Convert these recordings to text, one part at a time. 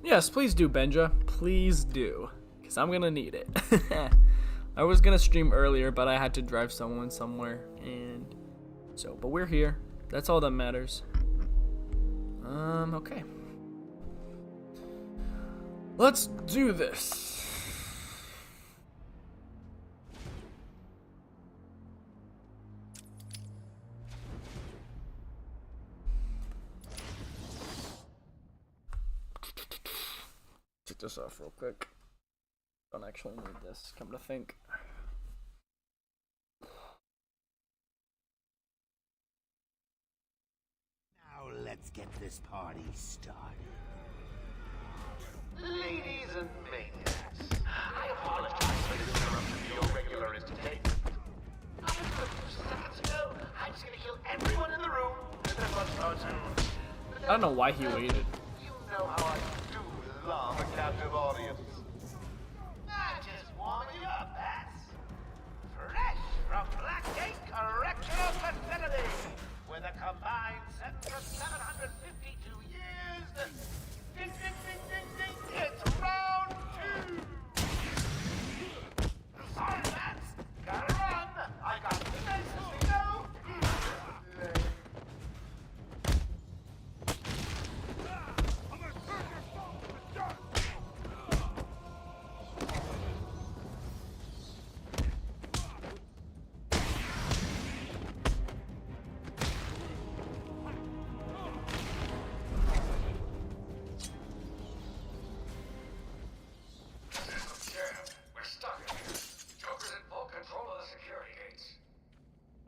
Yes, please do, Benja. Please do. Because I'm going to need it. I was going to stream earlier, but I had to drive someone somewhere. And so, but we're here. That's all that matters. Okay. Let's do this. Take this off real quick. Don't actually need this, come to think. Now let's get this party started. Ladies and maniacs, I apologize for this interruption to your regular entertainment. Up until a few seconds ago, I was gonna kill everyone in the room, and then once I was I don't know why he waited. You know how I do love a captive audience. I'm just warming you up, Bats. Fresh from Blackgate Correctional Facility, with a combined sentence of 752 years. Ding, ding, ding, ding, ding. It's round 2. Sorry, Bats. Gotta run. I got places to go.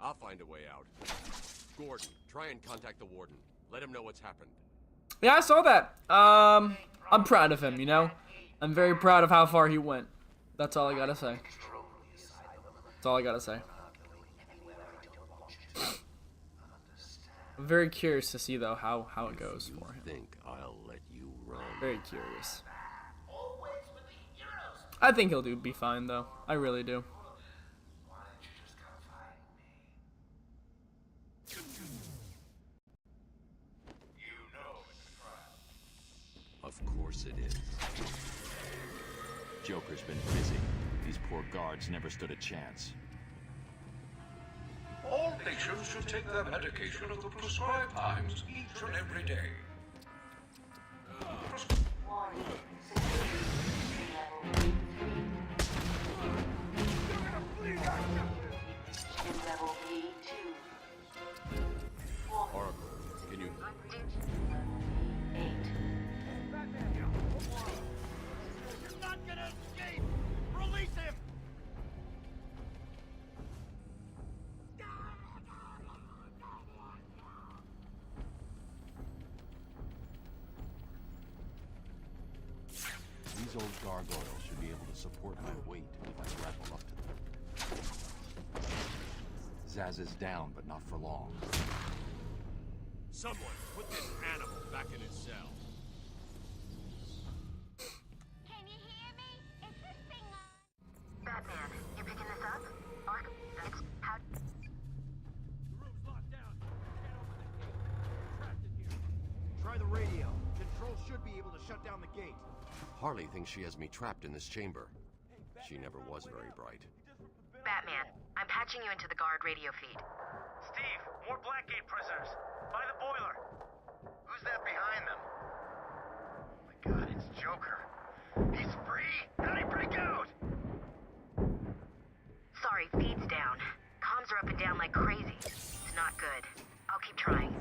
I'll find a way out. Gordon, try and contact the warden. Let him know what's happened. Yeah, I saw that. I'm proud of him, you know? I'm very proud of how far he went. That's all I gotta say. That's all I gotta say. I'm very curious to see, though, how it goes for him. Think I'll let you run? Very curious. I think he'll be fine, though. I really do. Of course it is. Joker's been busy. These poor guards never stood a chance. All patients should take their medication at the prescribed times each and every day. Warning. Security level B2. Oracle, can you... 8. You're not gonna escape! Release him! These old gargoyles should be able to support my weight if I grapple up to them. Zaz is down, but not for long. Someone put this animal back in his cell. Can you hear me? Is this thing on? Batman, you picking this up? Arkham, it's how... The room's locked down. Can't open the gate. Trapped in here. Try the radio. Control should be able to shut down the gate. Harley thinks she has me trapped in this chamber. She never was very bright. Batman, I'm patching you into the guard radio feed. Steve, more Blackgate prisoners. By the boiler. Who's that behind them? Oh my god, it's Joker. He's free! How'd he break out? Sorry, feed's down. Comms are up and down like crazy. It's not good. I'll keep trying.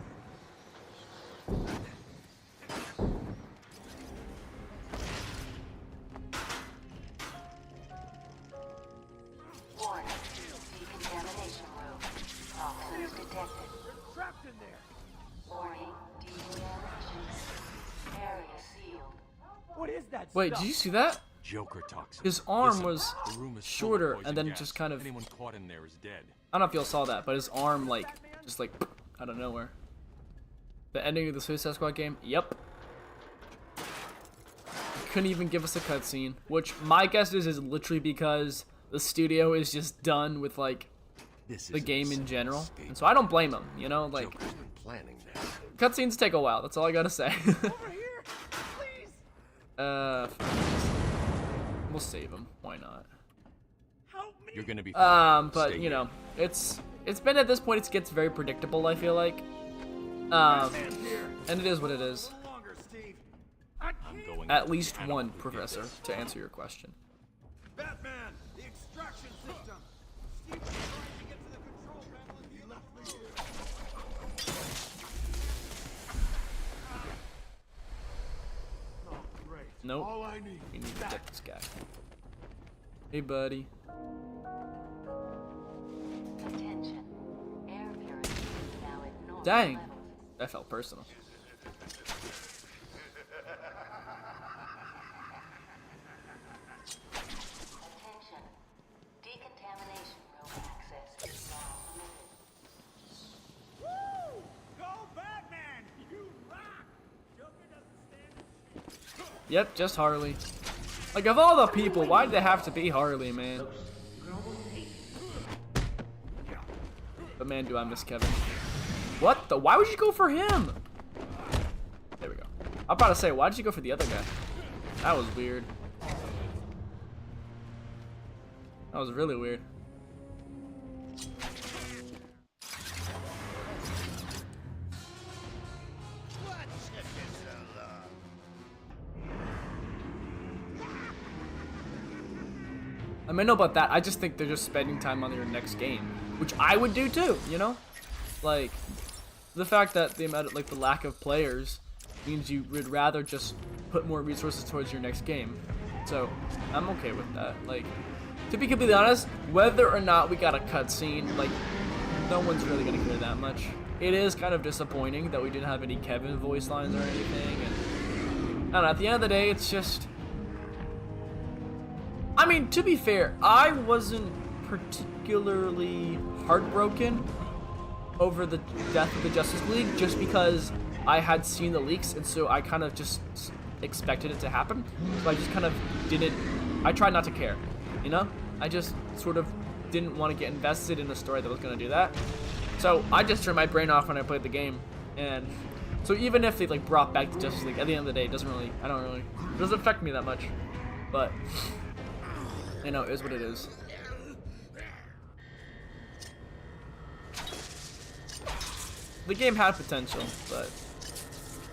Warning. Decontamination room. Toxins detected. Trapped in there. Warning. Decontamination. Area sealed. What is that Wait, stuff? did you see that? Joker toxin. His arm Listen, was the room is full of shorter, poison and then gas. just kind of... Anyone caught in there is dead. I don't know if y'all saw that, but his arm, like, just like, out of nowhere. The ending of the Suicide Squad game? Yep. Couldn't even give us a cutscene, which my guess is literally because the studio is just done with, like, This the is game in an general. escape. And so I don't blame him, you know? Like, Joker's been planning this. cutscenes take a while, that's all I gotta say. Over here! Please! We'll save him. Why not? You're gonna be fine. But Stay you here. know, it's been at this point. It gets very predictable. I feel like. And it is what it is. No longer, Steve. I'm going At least one, Professor, to answer your question. Batman, the extraction system. Steve was trying to get to the control panel and he left me here. Oh, great. Nope. All I need. We need to get this guy. Hey, buddy. Attention. Air purity is now at normal Dang. levels. That felt personal. Attention. Decontamination room access is now permitted. Go Batman! You rock! Joker doesn't stand a Yep, just Harley. Like, of all the people, why'd they have to be Harley, man? But man, do I miss Kevin. What the? Why would you go for him? There we go. I'm about to say, why did you go for the other guy? That was weird. That was really weird. I mean, I know about that. I just think they're just spending time on their next game, which I would do too. You know, like the fact that the amount, like the lack of players, means you would rather just put more resources towards your next game. So I'm okay with that. Like, to be completely honest, whether or not we got a cutscene, like no one's really gonna care that much. It is kind of disappointing that we didn't have any Kevin voice lines or anything, and I don't know, at the end of the day, it's just. I mean, to be fair, I wasn't particularly heartbroken over the death of the Justice League just because I had seen the leaks, and so I kind of just expected it to happen. So I just kind of didn't. I tried not to care, you know? I just sort of didn't want to get invested in a story that was going to do that. So I just turned my brain off when I played the game, and so even if they like brought back the Justice League, at the end of the day, it doesn't really. It doesn't affect me that much, but. You know, it is what it is. The game had potential, but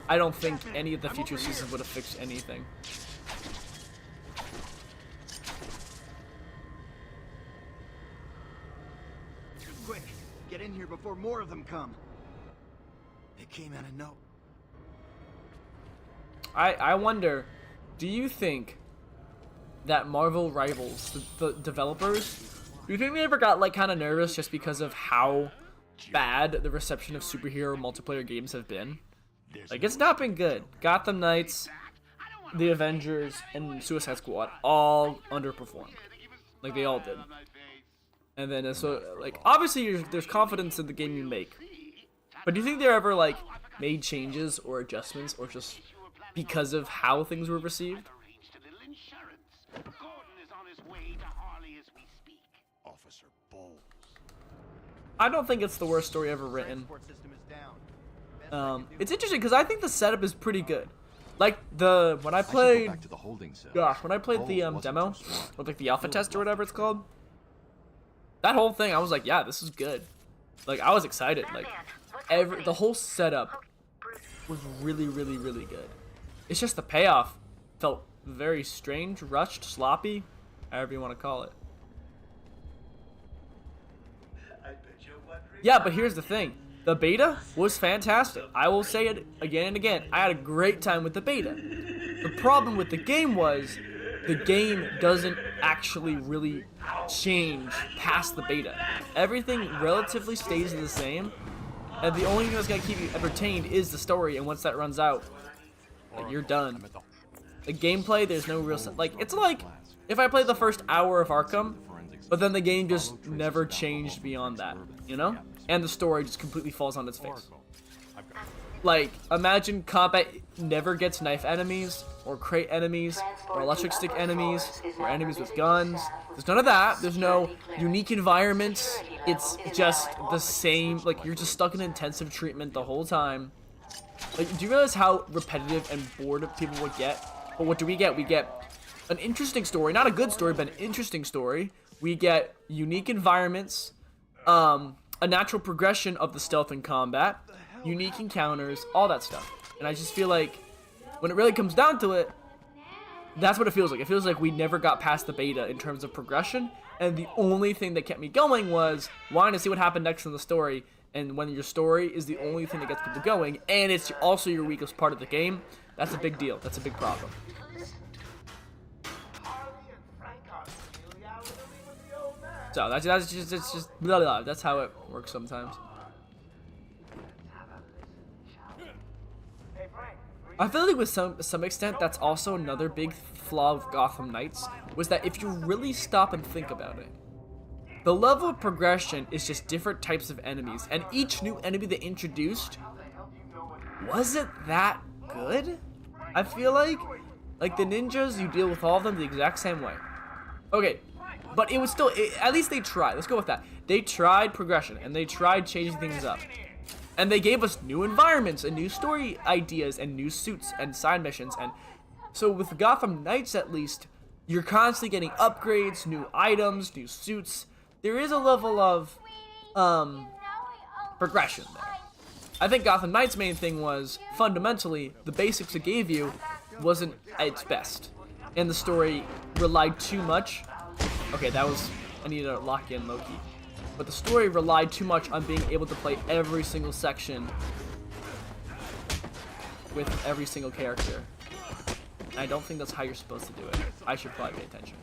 I don't think any of the future seasons would have fixed anything. Quick, get in here before more of them come. They came out of no. I wonder, do you think that Marvel Rivals, the developers, do you think they ever got like kind of nervous just because of how bad the reception of superhero multiplayer games have been? Like, it's not been good. Gotham Knights, the Avengers, and Suicide Squad all underperformed. Like, they all did. And then, so, like, obviously there's confidence in the game you make. But do you think they ever, like, made changes or adjustments, or just because of how things were received? Officer Bowles. I don't think it's the worst story ever written. Transport system is down. Best I can do It's interesting because I think the setup is pretty good. Like when I I should go played, back to the holding cell. gosh, when I played Bowles the wasn't demo, too smart. or like the alpha test or whatever it's called, that whole thing, I was like, yeah, this is good. Like, I was excited. Like, the whole setup was really, really, really good. It's just the payoff felt very strange, rushed, sloppy, however you want to call it. Yeah, but here's the thing. The beta was fantastic. I will say it again and again. I had a great time with the beta. The problem with the game was the game doesn't actually really change past the beta. Everything relatively stays the same, and the only thing that's going to keep you entertained is the story, and once that runs out, like, you're done. The gameplay, there's no real... Like, it's like if I played the first hour of Arkham, but then the game just never changed beyond that, you know? And the story just completely falls on its face. Like, imagine combat never gets knife enemies, or crate enemies, or electric stick enemies, or enemies with guns. There's none of that. There's no unique environments. It's just the same. Like, you're just stuck in intensive treatment the whole time. Like, do you realize how repetitive and bored people would get But what do we get? We get an interesting story, not a good story, but an interesting story. We get unique environments, a natural progression of the stealth and combat, unique encounters, all that stuff. And I just feel like when it really comes down to it, that's what it feels like. It feels like we never got past the beta in terms of progression, and the only thing that kept me going was wanting to see what happened next in the story. And when your story is the only thing that gets people going, and it's also your weakest part of the game, that's a big deal. That's a big problem. So that's just blah, blah, that's how it works sometimes. I feel like with some extent, that's also another big flaw of Gotham Knights, was that if you really stop and think about it, the level of progression is just different types of enemies, and each new enemy they introduced wasn't that good. I feel like the ninjas, you deal with all of them the exact same way. Okay, but it was still, at least they tried. Let's go with that. They tried progression, and they tried changing things up. And they gave us new environments, and new story ideas, and new suits, and side missions, and so with Gotham Knights at least, you're constantly getting upgrades, new items, new suits. There is a level of, progression there. I think Gotham Knights' main thing was, fundamentally, the basics it gave you wasn't at its best. And the story relied too much. Okay, I need to lock in Loki. But the story relied too much on being able to play every single section with every single character. And I don't think that's how you're supposed to do it. I should probably pay attention.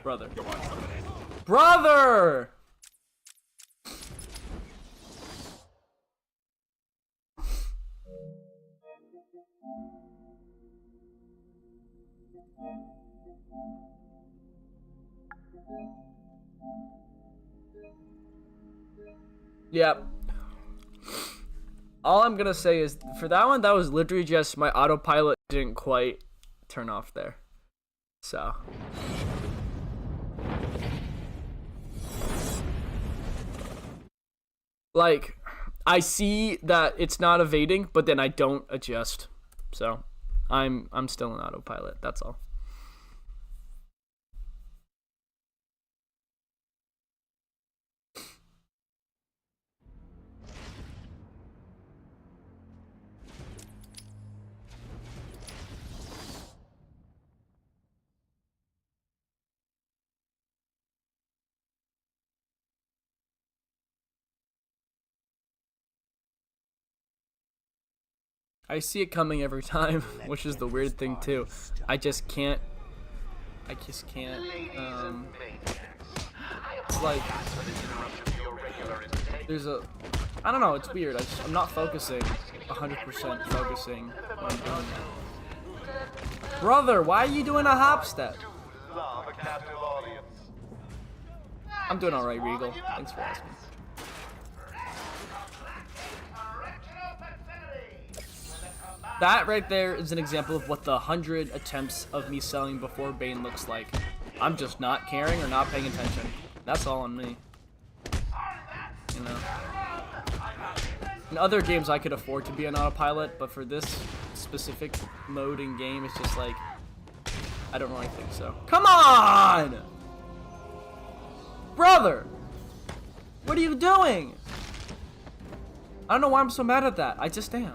Brother. Brother! Yep. All I'm gonna say is, for that one, that was literally just my autopilot didn't quite turn off there. So. Like, I see that it's not evading, but then I don't adjust. So, I'm still in autopilot, that's all. I see it coming every time, which is the weird thing too. I just can't, it's like, I don't know, it's weird. I'm not focusing, 100% focusing when I'm doing that. Brother, why are you doing a hop step? I'm doing alright, Regal. Thanks for asking. That right there is an example of what the 100 attempts of me selling before Bane looks like. I'm just not caring or not paying attention. That's all on me. You know. In other games I could afford to be an autopilot, but for this specific mode in game, it's just like, I don't really think so. Come on! Brother! What are you doing? I don't know why I'm so mad at that. I just am.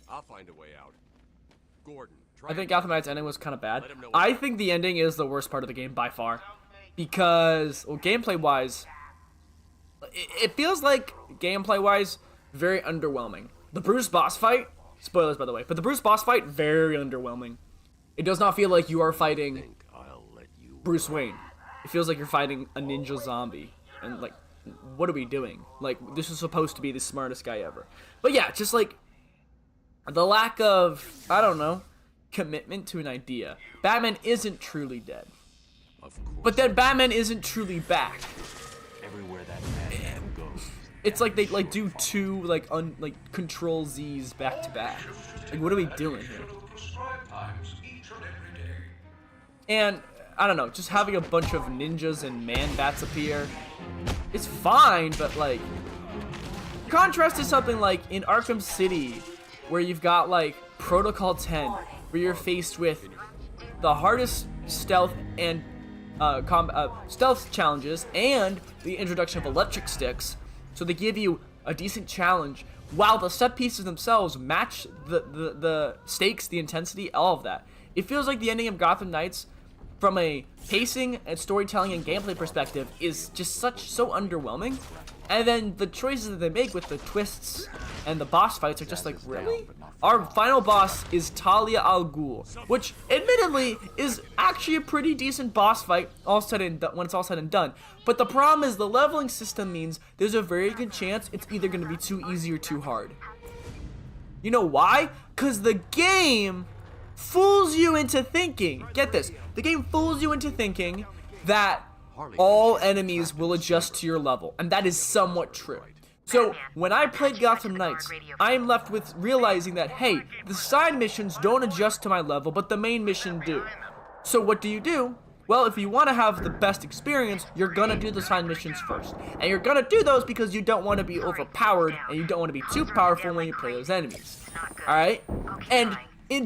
I'll find a way out. Gordon, I think Gotham Knights ending was kind of bad. I think the ending is the worst part of the game by far. Because, well, gameplay-wise, it feels like, gameplay-wise, very underwhelming. The Bruce boss fight, spoilers by the way, but the Bruce boss fight, very underwhelming. It does not feel like you are fighting Bruce Wayne. It feels like you're fighting a ninja zombie. And, like, what are we doing? Like, this is supposed to be the smartest guy ever. But yeah, just like, the lack of, I don't know, commitment to an idea. Batman isn't truly dead. But then Batman isn't truly back. Everywhere that madman goes, It's like they like do two like control Z's back to back. Like, what are we doing here? And I don't know, just having a bunch of ninjas and man-bats appear, it's fine, but like, contrast to something like in Arkham City, where you've got like Protocol 10, where you're faced with the hardest stealth and stealth challenges and the introduction of electric sticks, so they give you a decent challenge while the set pieces themselves match the stakes, the intensity, all of that. It feels like the ending of Gotham Knights, from a pacing and storytelling and gameplay perspective, is just so underwhelming. And then the choices that they make with the twists and the boss fights are just like, really? Our final boss is Talia al Ghul, which admittedly is actually a pretty decent boss fight when it's all said and done. But the problem is the leveling system means there's a very good chance it's either going to be too easy or too hard. You know why? Because the game fools you into thinking, get this, the game fools you into thinking that all enemies will adjust to your level, and that is somewhat true. So when I played Gotham Knights, I am left with realizing that, hey, the side missions don't adjust to my level, but the main mission do. So what do? Well, if you want to have the best experience, you're gonna do the side missions first. And you're gonna do those because you don't want to be overpowered, and you don't want to be too powerful when you play those enemies. Alright? And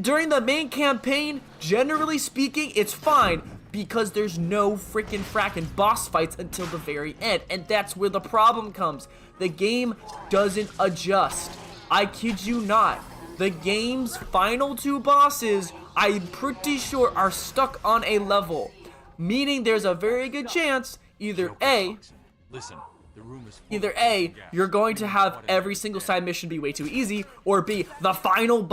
during the main campaign, generally speaking, it's fine, because there's no freaking fracking boss fights until the very end, and that's where the problem comes. The game doesn't adjust. I kid you not. The game's final two bosses, I'm pretty sure, are stuck on a level, meaning there's a very good chance either A, you're going to have every single side mission be way too easy, or B, the final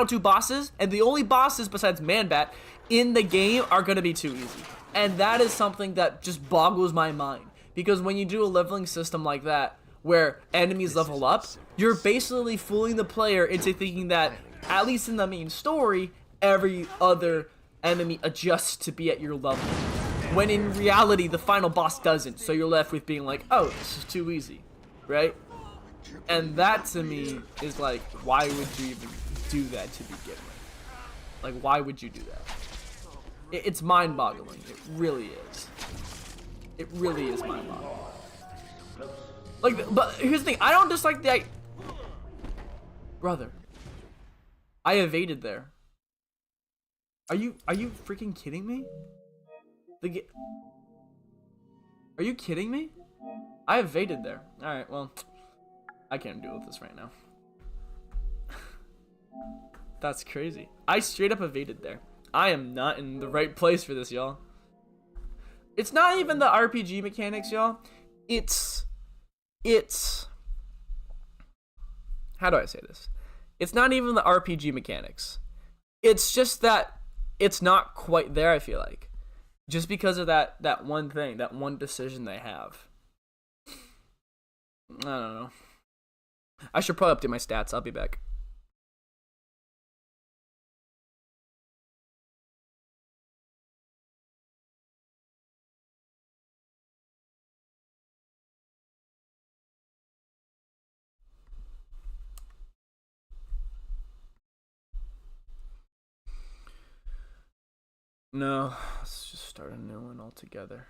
two bosses, and the only bosses besides Man-Bat in the game, are going to be too easy. And that is something that just boggles my mind, because when you do a leveling system like that, where enemies level up, you're basically fooling the player into thinking that, at least in the main story, every other enemy adjusts to be at your level, when in reality the final boss doesn't. So you're left with being like, oh, this is too easy, right? And that to me is like, why would you even do that to begin with? Like, why would you do that? It's mind-boggling. It really is. It really is mind-boggling. Like, but here's the thing, I don't dislike the brother, I evaded there. Are you freaking kidding me? Are you kidding me? I evaded there. Alright, well, I can't deal with this right now. That's crazy. I straight up evaded there. I am not in the right place for this, y'all. It's not even the RPG mechanics, y'all. It's how do I say this? It's not even the RPG mechanics. It's just that it's not quite there, I feel like. Just because of that one thing, that one decision they have. I don't know. I should probably update my stats. I'll be back. No, let's just start a new one altogether.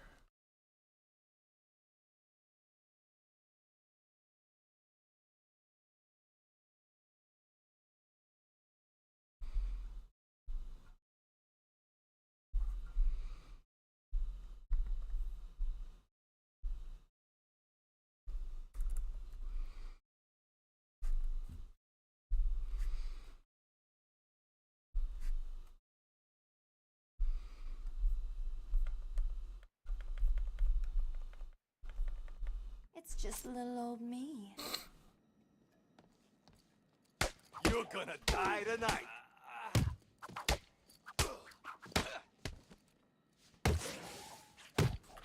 It's just little old me. You're gonna die tonight.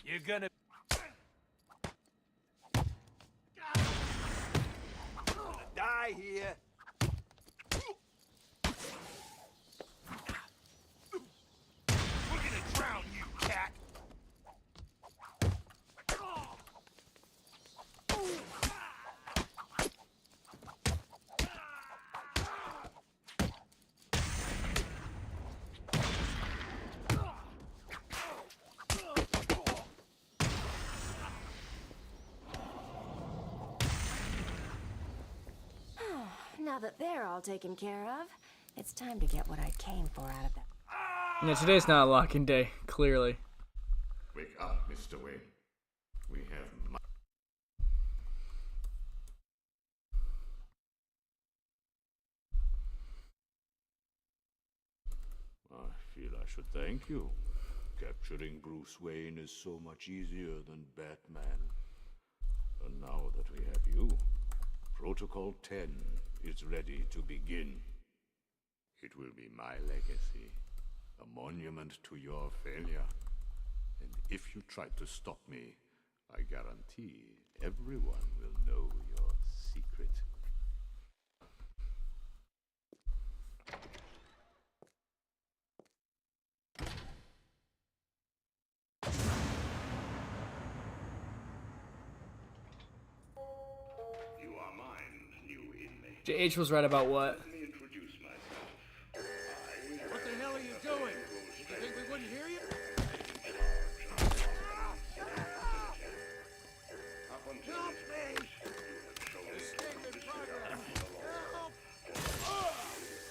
You're gonna die here. We're gonna drown you, cat. that they're all taken care of, it's time to get what I came for out of that. Yeah, today's not a locking day, clearly. Wake up, Mr. Wayne. We have I feel I should thank you. Capturing Bruce Wayne is so much easier than Batman. And now that we have you, Protocol 10 is ready to begin. It will be my legacy, a monument to your failure. And if you try to stop me, I guarantee everyone will know your secret. You are mine, new inmate. JH was right about what? Let me introduce myself. What the hell are you doing? You think we wouldn't hear you? Up until Help this me! point, you have shown Escape in progress! Help!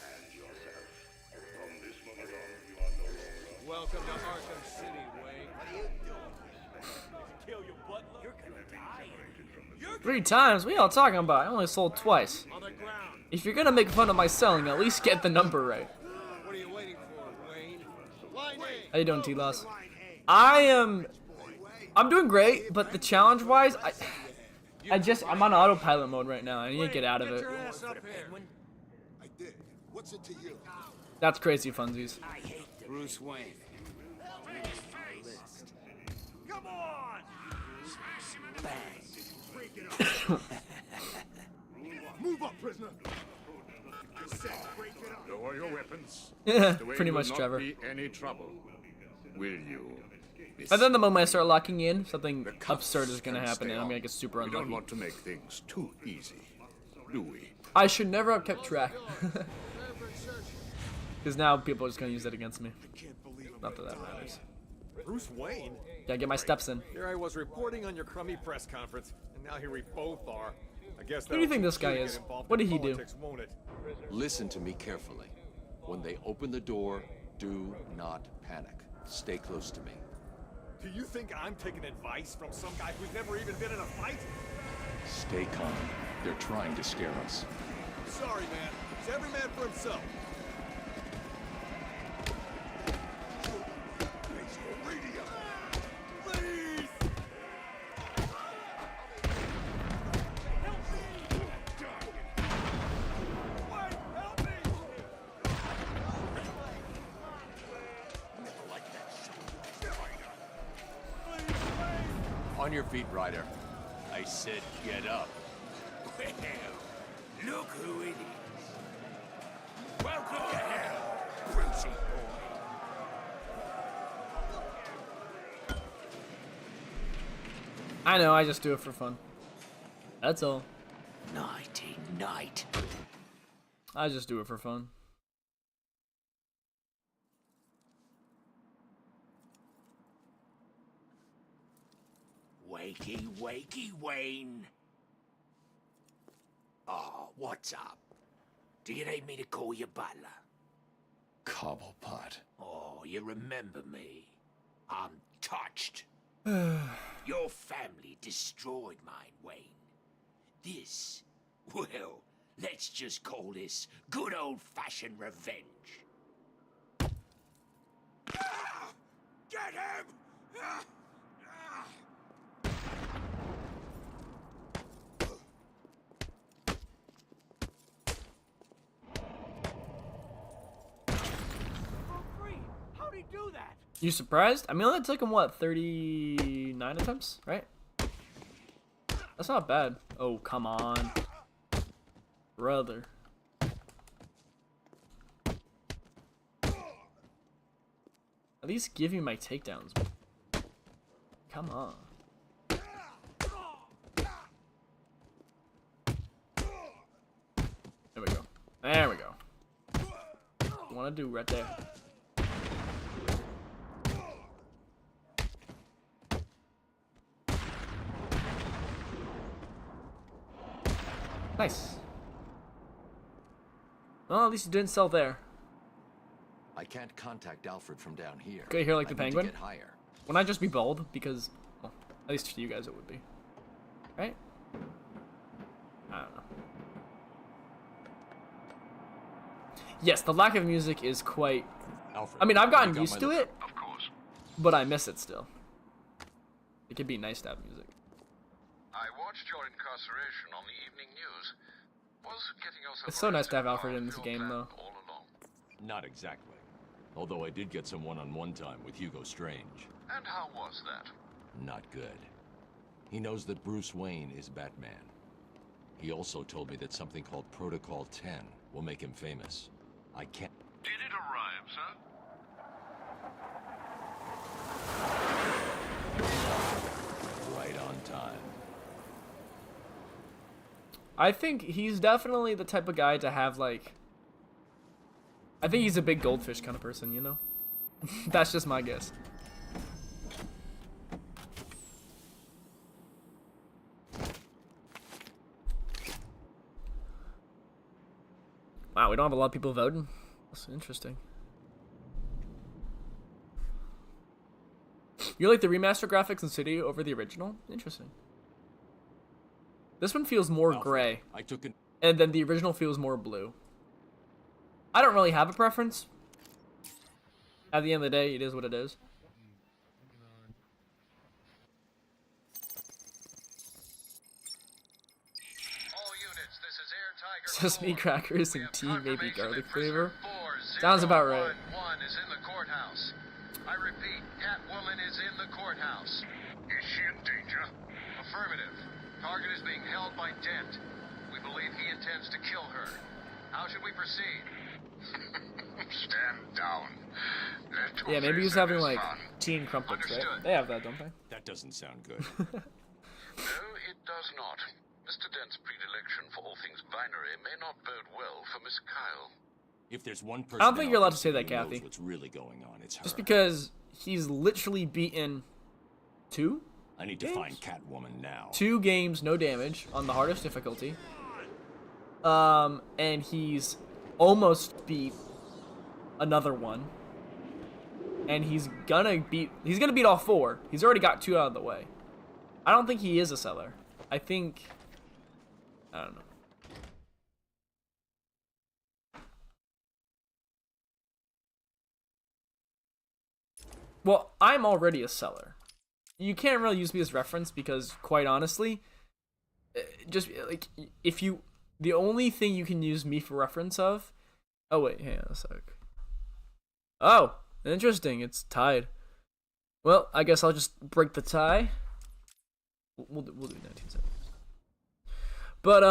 and yourself. From this moment on, you are no longer. Welcome to Arkham City, Wayne. What are you doing? Kill your butler? You're gonna die. You're 3 times? What are y'all talking about? I only sold twice. on the ground. If you're gonna make fun of my selling, at least get the number right. What are you waiting for, Wayne? Line A. How you doing, T-Loss? I'm doing great, but the challenge-wise, I'm on autopilot mode right now. I need to get out of it. Get your ass up here. I did. What's it to you? That's crazy funsies. Bruce Wayne. Come on! Move up, prisoner. Lower your weapons. Mr. Wayne Pretty will much, not Trevor. be any trouble. Will you? And then the moment I start locking in, something The cuffs absurd is gonna can happen, stay and I'm on. gonna get super We don't unlucky. want to make things too easy, do we? I should never have kept track. Because now people are just gonna use that against me. Not that that matters. Bruce Wayne? Gotta get my steps in. Here I was reporting on your crummy press conference, and now here we both are. I guess Who do you think this guy is? What did he do? Won't it? Listen to me carefully. When they open the door, do not panic. Stay close to me. Do you think I'm taking advice from some guy who's never even been in a fight? Stay calm. They're trying to scare us. Sorry, man. It's every man for himself. On your feet, Ryder. I said get up. Well, look who it is. Welcome to hell, Brucey boy. I know, I just do it for fun. That's all. Nighty night. I just do it for fun. Wakey, wakey, Wayne. Oh, what's up? Do you need me to call you butler? Cobblepot. Oh, you remember me. I'm touched. Your family destroyed mine, Wayne. This, well, let's just call this good old-fashioned revenge. Ah! Get him! Ah! Ah! How'd he do that? You surprised? I mean, it only took him, what, 39 attempts, right? That's not bad. Oh, come on. Brother. At least give me my takedowns. Come on. There we go. There we go. What I want to do right there. Nice. Well, at least you didn't sell there. I can't contact Alfred from down here. Go here like the I need to penguin? get higher. Wouldn't I just be bald? Because, well, at least for you guys it would be. Right? I don't know. Yes, the lack of music is quite... Alfred, I mean, I've gotten you got used my to it, Of course. but I miss it still. It could be nice to have music. I watched your incarceration on the evening news. Was getting yourself It's so nice to have arrested Alfred in this your game, plan though. all along. Not exactly. Although I did get some one-on-one time with Hugo Strange. And how was that? Not good. He knows that Bruce Wayne is Batman. He also told me that something called Protocol 10 will make him famous. I can't... Did it arrive, sir? Right on time. I think he's definitely the type of guy to have, like... I think he's a big goldfish kind of person, you know? That's just my guess. Wow, we don't have a lot of people voting. That's interesting. You like the remaster graphics in City over the original? Interesting. This one feels more gray. I took an... And then the original feels more blue. I don't really have a preference. At the end of the day, it is what it is. All units, this is Air Tiger Sesame 4. crackers We and have tea, maybe confirmation garlic that prisoner flavor. Sounds about right. 4011 is in the courthouse. I repeat, Catwoman is in the courthouse. Is she in danger? Affirmative. Target is being held by Dent. We believe he intends to kill her. How should we proceed? Stand down. Yeah, maybe he's having like teen crumpets, right? Understood. They have that, don't they? That doesn't sound good. No, it does not. Mr. Dent's predilection for all things binary may not bode well for Miss Kyle. If there's one person I don't think in you're allowed our to say that, city who knows Kathy. what's really going on, it's her. Just because he's literally beaten 2? I need to find Catwoman now. 2 games, no damage on the hardest difficulty. And he's almost beat another one. And he's gonna beat all 4. He's already got 2 out of the way. I don't think he is a seller. I don't know. Well, I'm already a seller. You can't really use me as reference because, quite honestly, just like the only thing you can use me for reference of. Oh wait, hang on a sec. Oh, interesting. It's tied. Well, I guess I'll just break the tie. We'll do 19 seconds. But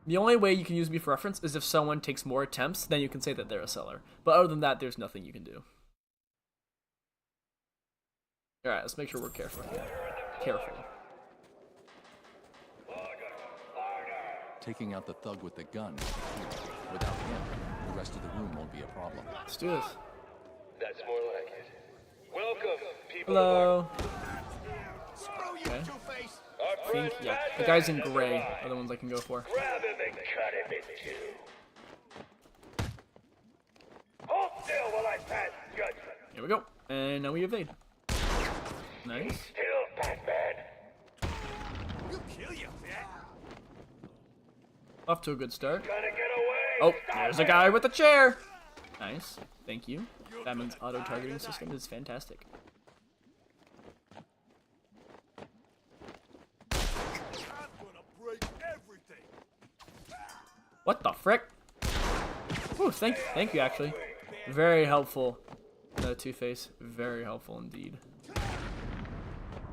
the only way you can use me for reference is if someone takes more attempts, then you can say that they're a seller. But other than that, there's nothing you can do. Alright, let's make sure we're careful. Careful. Taking out the thug with the gun. Without him, the rest of the room won't be a problem. Let's do this. That's more like it. Welcome, people. Hello. Screw you, Okay. Two-Face. I think, yeah, the guys in gray are the ones I can go for. Grab him and cut him in two. Hold still while I pass judgment. Here we go. And now we evade. Nice. Still, Batman. We'll kill you, Bat. Off to a good start. Gonna get away. Oh, there's a guy with a chair. Nice. Thank you. Batman's auto-targeting system is fantastic. I'm gonna break everything. What the frick? Ooh, thank you, actually. Very helpful. Two-Face. Very helpful indeed.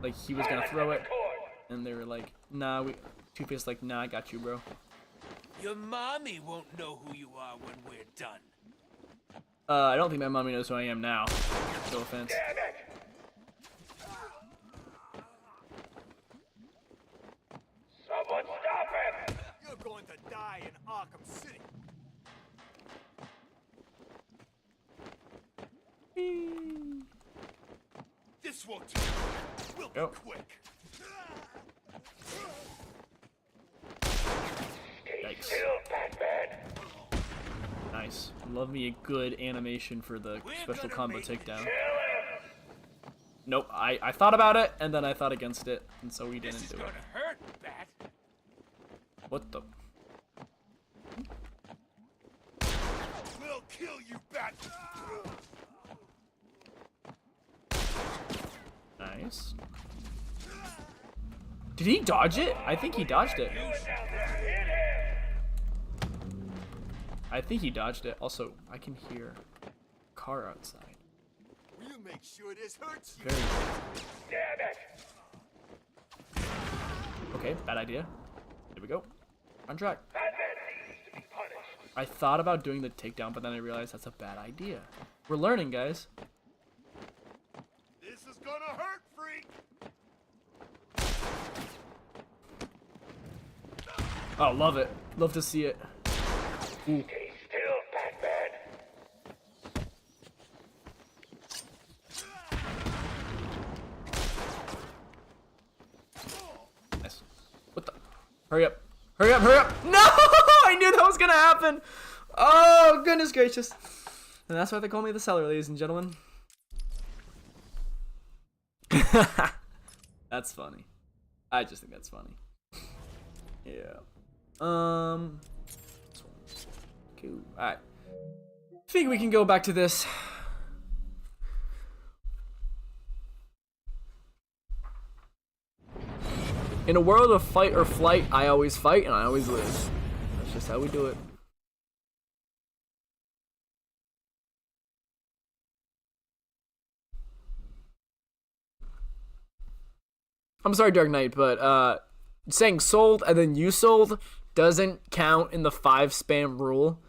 Like, he was gonna throw it, and they were like, nah, Two-Face like, nah, I got you, bro. Your mommy won't know who you are when we're done. I don't think my mommy knows who I am now. No offense. Someone stop him. You're going to die in Arkham City. This won't take long. We'll Go. be quick. Yikes. Still, Batman. Love me a good animation for the special combo takedown. Nope, I thought about it, and then I thought against it, and so we didn't do it. Hurt, Bat. What the? We'll kill you, Bat. Nice. Did he dodge it? I think he dodged it. I think he dodged it. Also, I can hear a car outside. Will you make sure this hurts you? Very good. Okay, bad idea. Here we go. On track. I thought about doing the takedown, but then I realized that's a bad idea. We're learning, guys. This is gonna hurt, freak. Oh, love it. Love to see it. Ooh. Stay still, Batman. Nice. What the? Hurry up. Hurry up, hurry up. No! I knew that was gonna happen. Oh, goodness gracious. And that's why they call me the seller, ladies and gentlemen. That's funny. I just think that's funny. Yeah. Cool. Alright. I think we can go back to this. In a world of fight or flight, I always fight and I always live. That's just how we do it. I'm sorry, Dark Knight, but saying sold and then you sold doesn't count in the 5 spam rule.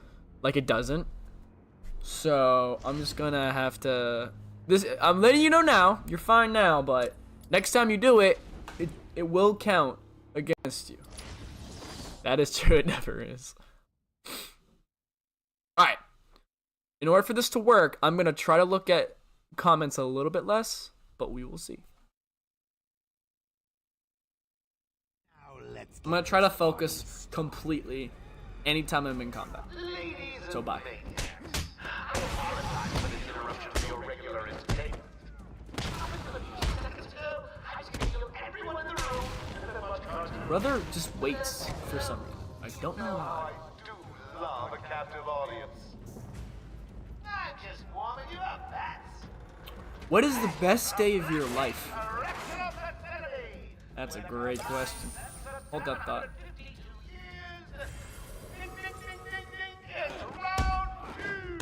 Like, it doesn't. So I'm just gonna have to I'm letting you know now, you're fine now, but next time you do it, it will count against you. That is true, it never is. Alright. In order for this to work, I'm gonna try to look at comments a little bit less, but we will see. I'm gonna try to focus completely anytime I'm in combat. So bye. I apologize for this interruption to your regular entertainment. Up until a few seconds ago, I was going to heal everyone in the room, and then much content. Brother just waits for something. I don't know why. I do love a captive audience. I'm just warming you up, Bats. What is the best day of your life? Correctional facility. That's a great question. Hold that thought. 52 years. Ding, ding, ding, ding, ding. It's round 2.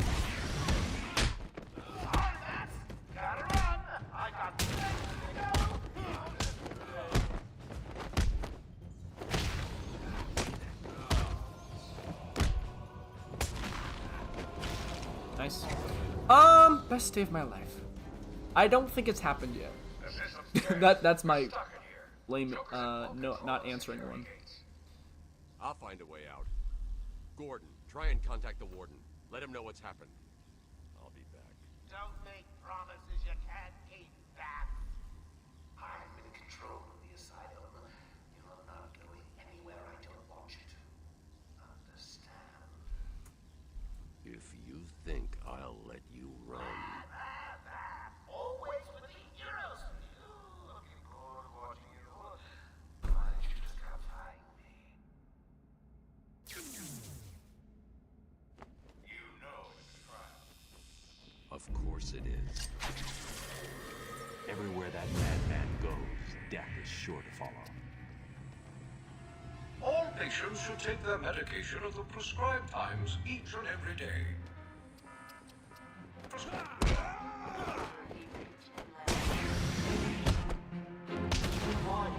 Sorry, Bats. Gotta run. I got things to go. Nice. Best day of my life. I don't think it's happened yet. That's my lame, no, not answering one. I'll find a way out. Gordon, try and contact the warden. Let him know what's happened. I'll be back. Don't make promises you can't keep, Bats. I'm in control of the asylum. You're not going anywhere I don't want you to. Understand? If you think I'll let you run... Always with the heroes. Looking forward to watching you. Why don't you just come find me? You know it's a crime. Of course it is. Everywhere that madman goes, death is sure to follow. All patients should take their medication at the prescribed times each and every day. Warning.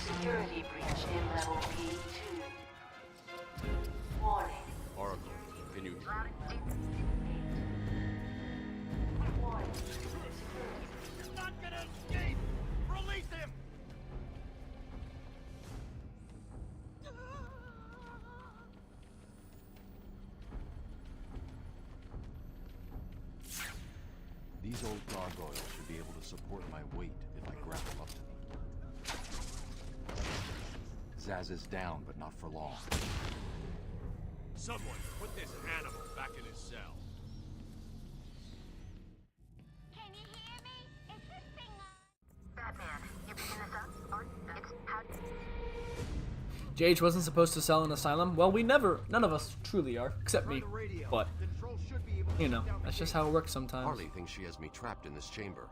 Security breach in level P2. Warning. Oracle, can you... Warning. He's not gonna escape! Release him! These old gargoyles should be able to support my weight if I grapple up to them. Zaz is down, but not for long. Someone put this animal back in his cell. Can you hear me? Is this thing on? Batman, you picking this up? Or it's how... JH wasn't supposed to sell an asylum. Well, none of us truly are, except me. But, you know, that's just how it works sometimes. Harley thinks she has me trapped in this chamber.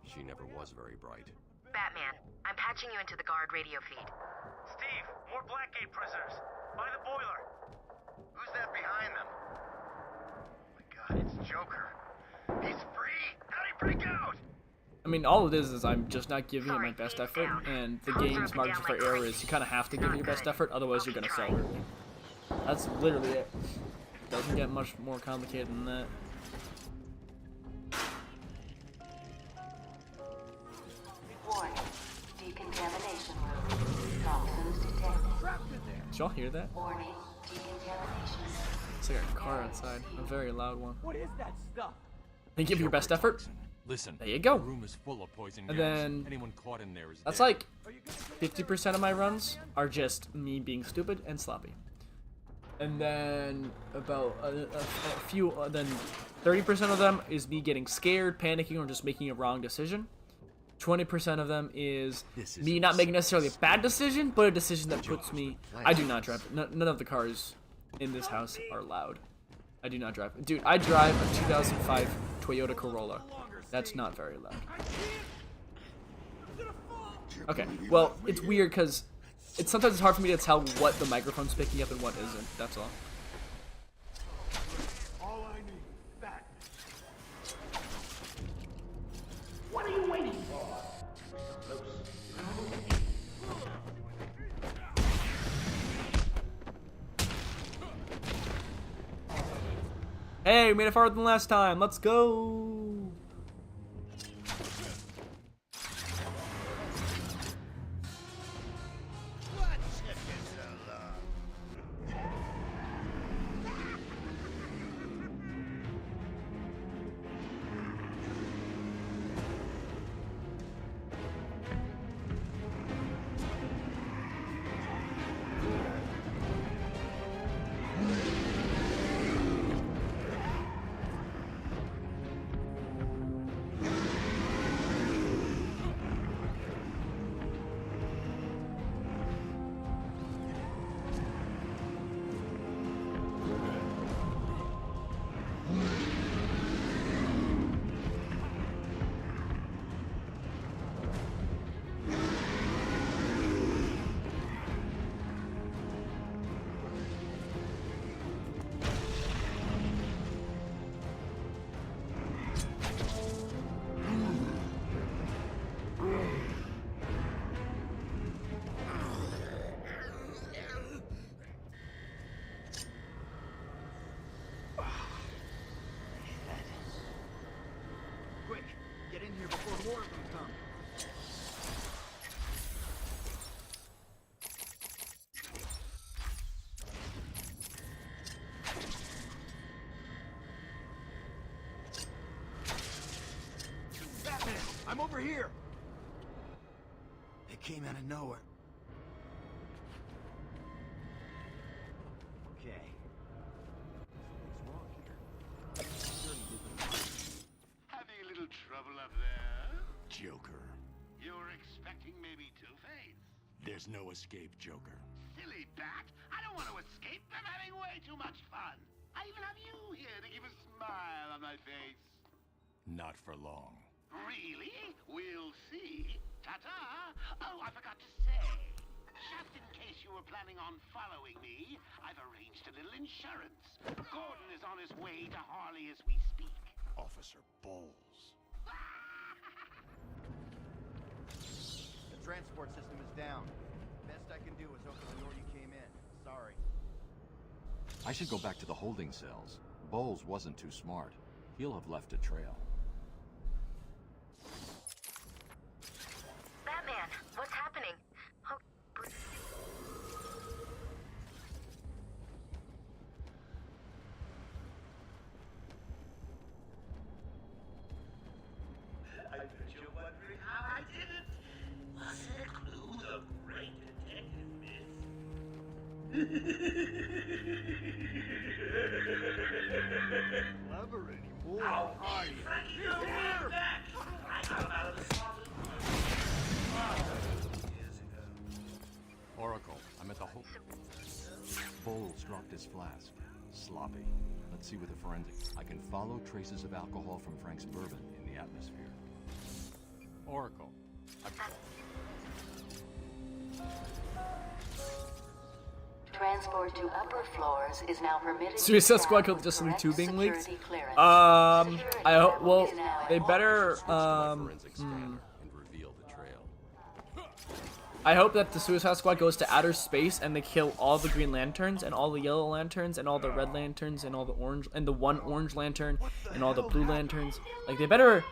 She never was very bright. Batman, I'm patching you into the guard radio feed. Steve, more Blackgate prisoners. By the boiler. Who's that behind them? Oh my god, it's Joker. He's free! How'd he break out? I mean, all it is I'm just not giving it my best effort, and the game's margin for error is you kind of have to give it your best effort, otherwise you're gonna sell it. That's literally it. Doesn't get much more complicated than that. Warning. Decontamination room. Toxins detected. Did y'all hear that? Warning. Decontamination. It's like a car outside. A very loud one. What is that stuff? Then give it your best effort. Listen, There you go. the room is full of poison And gas. then Anyone caught in there is that's dead. like 50% of my runs are just me being stupid and sloppy. And then about a few, then 30% of them is me getting scared, panicking, or just making a wrong decision. 20% of them is me not making necessarily a bad decision, but a decision that puts me. I do not drive. None of the cars in this house are loud. I do not drive. Dude, I drive a 2005 Toyota Corolla. That's not very loud. Okay, well, it's weird because sometimes it's hard for me to tell what the microphone's picking up and what isn't. That's all. All I need is Batman. What are you waiting for? Hey, we made it farther than last time. Let's go. Quick, get in here before more of them come. Batman, I'm over here. It came out of nowhere. Okay. Something's wrong here. Having a little trouble up there? Joker. You were expecting maybe Two-Face? There's no escape, Joker. Silly bat! I don't want to escape. I'm having way too much fun. I even have you here to keep a smile on my face. Not for long. Really? We'll see. Ta-ta! Oh, I forgot to say. Just in case you were planning on following me, I've arranged a little insurance. Gordon is on his way to Harley as we speak. Officer Bowles. The transport system is down. Best I can do is open the door you came in. Sorry. I should go back to the holding cells. Bowles wasn't too smart. He'll have left a trail. Batman, what's happening? Oh, I bet you're wondering how I did it. Was it a clue the great detective missed? Oracle, I'm at the whole. Bowles dropped his flask. Sloppy. Let's see with the forensics. I can follow traces of alcohol from Frank's bourbon in the atmosphere. Oracle. Transport to upper floors is now permitted. Suicide Squad killed just some tubing leaks. I hope. Well, they better. I hope that the Suicide Squad goes to outer space and they kill all the Green Lanterns and all the Yellow Lanterns and all the Red Lanterns and all the orange and the one Orange Lantern and all the Blue Lanterns. Like they better,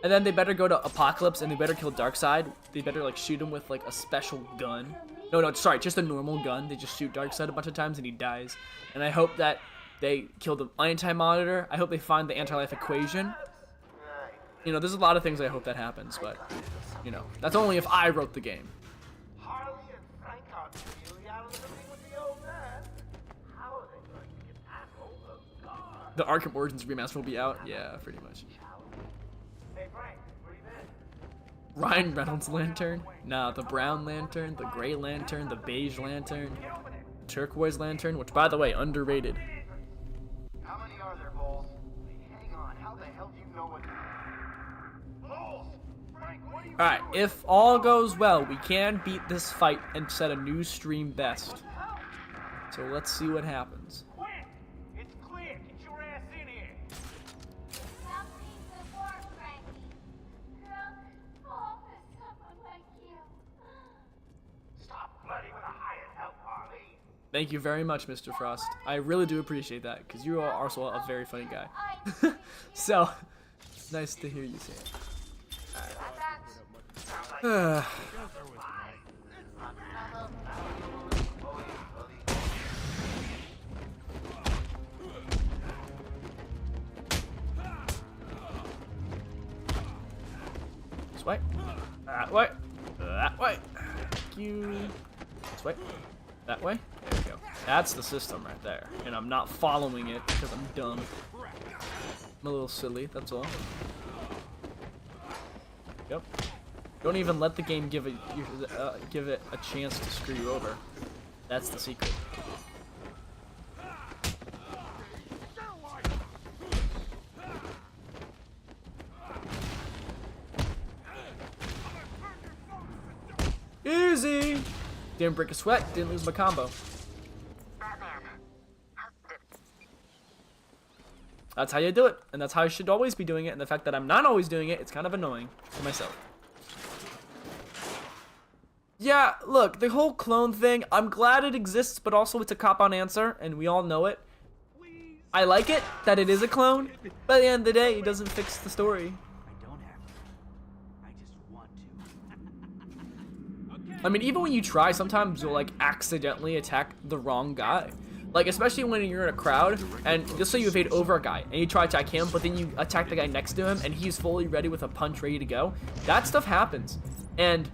and then they better go to Apocalypse and they better kill Darkseid. They better like shoot him with like a special gun. No, sorry, just a normal gun. They just shoot Darkseid a bunch of times and he dies. And I hope that they kill the Anti-Monitor. I hope they find the anti-life equation. You know, there's a lot of things I hope that happens, but you know, that's only if I wrote the game. The Arkham Origins remaster will be out? Yeah, pretty much. Ryan Reynolds Lantern? Nah, the Brown Lantern, the Gray Lantern, the Beige Lantern, Turquoise Lantern, which, by the way, underrated. How many are there, Bowles? Hang on, how the hell do you know what... Bowles! Frank, what are you Alright, if all goes well, we can beat this fight and set a new stream best. So let's see what happens. It's clear. Get your ass in here. Something to work, Frankie. Girls fall for someone like you. Stop flirting with a hired help, Harley. Thank you very much, Mr. Frost. I really do appreciate that, because you are also a very funny guy. So, nice to hear you say it. Alright. This way. That way. That way. Thank you. This way. That way. There we go. That's the system right there. And I'm not following it because I'm dumb. I'm a little silly, that's all. Yep. Don't even let the game give it a chance to screw you over. That's the secret. Easy! Didn't break a sweat, didn't lose my combo. That's how you do it, and that's how I should always be doing it, and the fact that I'm not always doing it, it's kind of annoying for myself. Yeah, look, the whole clone thing, I'm glad it exists, but also it's a cop-out answer, and we all know it. I like it, that it is a clone, but at the end of the day, it doesn't fix the story. I mean, even when you try, sometimes you'll, like, accidentally attack the wrong guy. Like, especially when you're in a crowd, and just so you evade over a guy, and you try to attack him, but then you attack the guy next to him, and he's fully ready with a punch ready to go. That stuff happens. And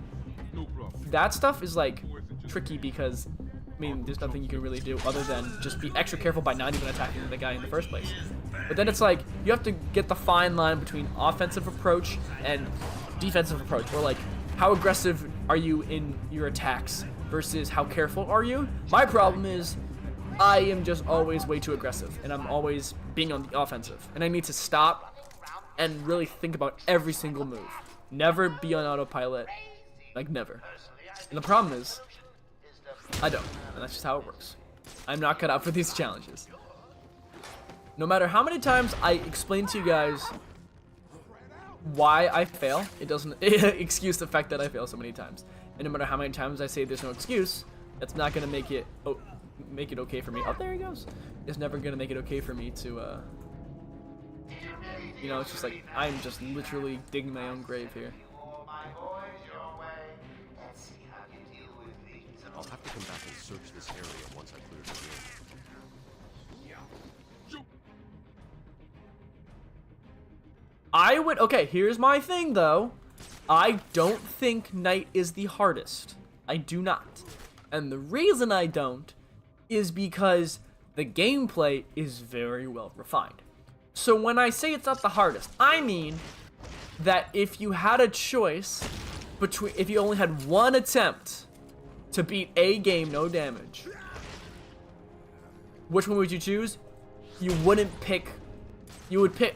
that stuff is, like, tricky because, I mean, there's nothing you can really do other than just be extra careful by not even attacking the guy in the first place. But then it's like, you have to get the fine line between offensive approach and defensive approach, or, like, how aggressive are you in your attacks versus how careful are you? My problem is I am just always way too aggressive, and I'm always being on the offensive. And I need to stop and really think about every single move. Never be on autopilot. Like, never. And the problem is, I don't. And that's just how it works. I'm not cut out for these challenges. No matter how many times I explain to you guys why I fail, it doesn't excuse the fact that I fail so many times. And no matter how many times I say there's no excuse, that's not gonna make it okay for me. Oh, there he goes. It's never gonna make it okay for me to you know, it's just like I'm just literally digging my own grave here. I'll have to come back and search this area once I clear the room. I would, okay, here's my thing though. I don't think Night is the hardest. I do not. And the reason I don't is because the gameplay is very well refined. So when I say it's not the hardest, I mean that if you had a choice between, if you only had one attempt to beat a game no damage, which one would you choose? You wouldn't pick,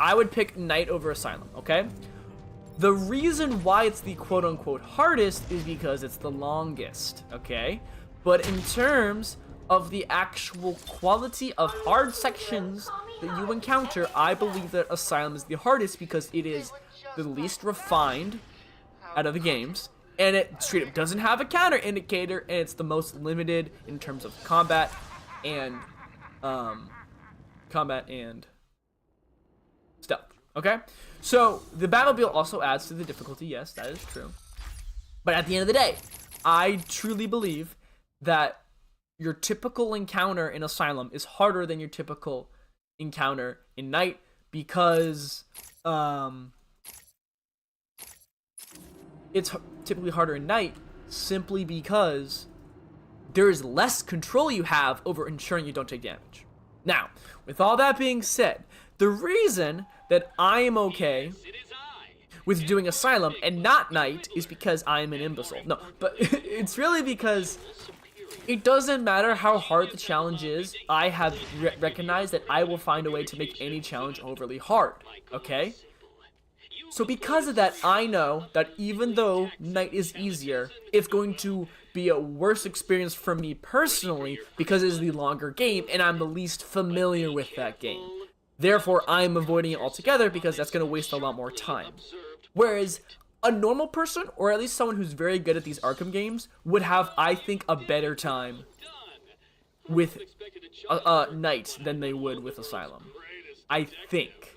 I would pick Night over Asylum, okay? The reason why it's the quote-unquote hardest is because it's the longest, okay? But in terms of the actual quality of hard sections that you encounter, I believe that Asylum is the hardest because it is the least refined out of the games, and it straight up doesn't have a counter indicator, and it's the most limited in terms of combat and stealth. Okay, so the Batmobile also adds to the difficulty. Yes, that is true. But at the end of the day, I truly believe that your typical encounter in Asylum is harder than your typical encounter in Night because it's typically harder in Night simply because there is less control you have over ensuring you don't take damage. Now, with all that being said, the reason that I am okay with doing Asylum and not Night is because I am an imbecile. No, but it's really because it doesn't matter how hard the challenge is. I have recognized that I will find a way to make any challenge overly hard, okay? So because of that, I know that even though Night is easier, it's going to be a worse experience for me personally because it is the longer game and I'm the least familiar with that game. Therefore, I'm avoiding it altogether because that's going to waste a lot more time. Whereas a normal person, or at least someone who's very good at these Arkham games, would have, I think, a better time with Night than they would with Asylum. I think.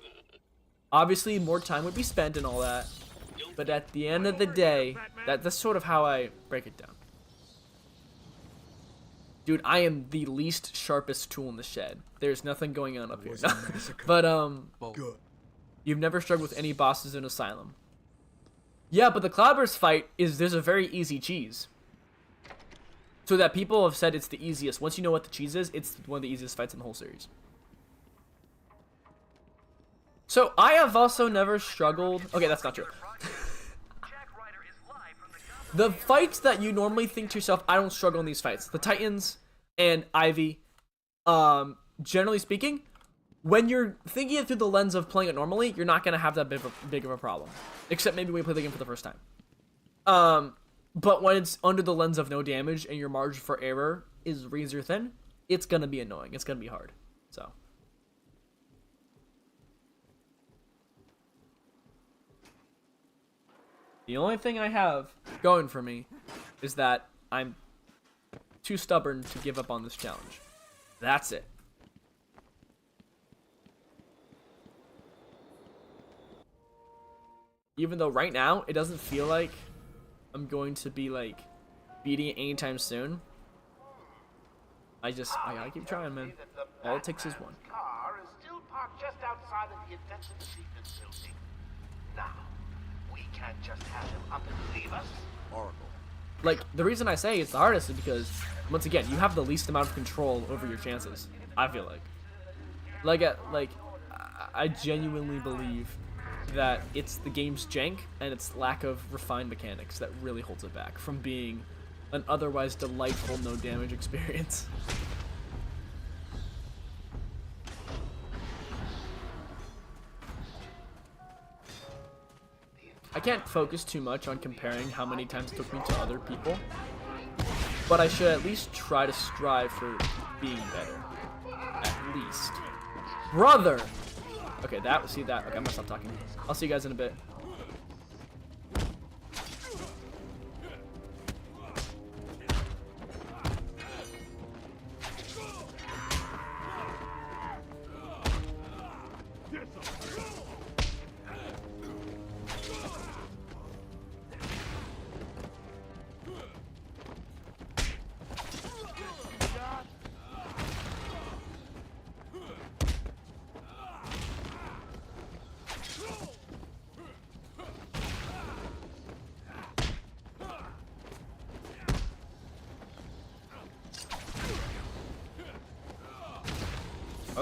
Obviously, more time would be spent and all that, but at the end of the day, that's sort of how I break it down. Dude, I am the least sharpest tool in the shed. There's nothing going on up here. No. But, you've never struggled with any bosses in Asylum. Yeah, but the Cloudburst fight there's a very easy cheese. So that people have said it's the easiest. Once you know what the cheese is, it's one of the easiest fights in the whole series. So, I have also never struggled... Okay, that's not true. The fights that you normally think to yourself, I don't struggle in these fights. The Titans and Ivy, generally speaking, when you're thinking it through the lens of playing it normally, you're not going to have that big of a problem. Except maybe when you play the game for the first time. But when it's under the lens of no damage and your margin for error is razor thin, it's going to be annoying. It's going to be hard. So... the only thing I have going for me is that I'm too stubborn to give up on this challenge. That's it. Even though right now, it doesn't feel like I'm going to be, like, beating it anytime soon. I gotta keep trying, man. All it takes is one. Car is still parked just outside of the intensive treatment building. Now, we can't just have him up and leave us. Oracle. Like, the reason I say it's the hardest is because, once again, you have the least amount of control over your chances. I feel like. I genuinely believe that it's the game's jank and its lack of refined mechanics that really holds it back from being an otherwise delightful no damage experience. I can't focus too much on comparing how many times it took me to other people, but I should at least try to strive for being better. At least. Brother! Okay, okay, I'm gonna stop talking. I'll see you guys in a bit.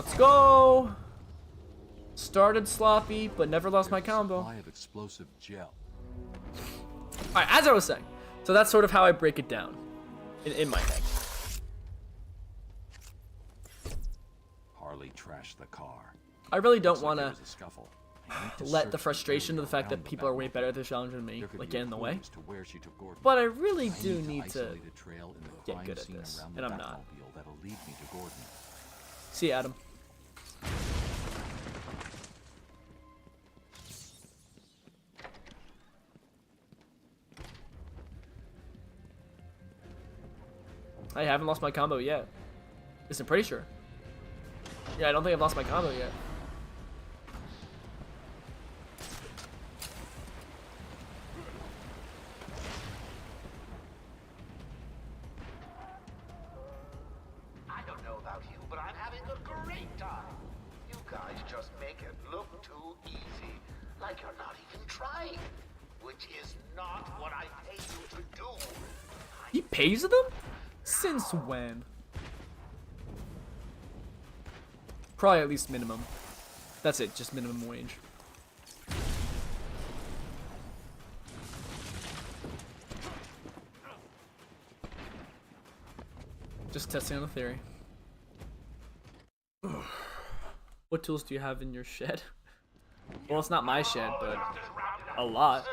Let's go. Started sloppy, but never lost my combo. Supply of explosive gel. Alright, as I was saying. So that's sort of how I break it down in my head. Harley trashed the car. I really don't Looks want like to there was a scuffle. I need to let search the frustration of the fact that around people are way back. better at this challenge than me There could like be get in the way. clues to where she took Gordon. But I really I do need to isolate a trail in the get crime good at scene this, around and the I'm not. Batmobile that'll lead me to Gordon. See you, Adam. I haven't lost my combo yet. I'm pretty sure. Yeah, I don't think I've lost my combo yet. I don't know about you, but I'm having a great time. You guys just make it look too easy. Like you're not even trying. Which is not what I pay you to do. He pays them? Since when? Probably at least minimum. That's it, just minimum wage. Just testing on the theory. What tools do you have in your shed? Well, it's not my shed, but a lot.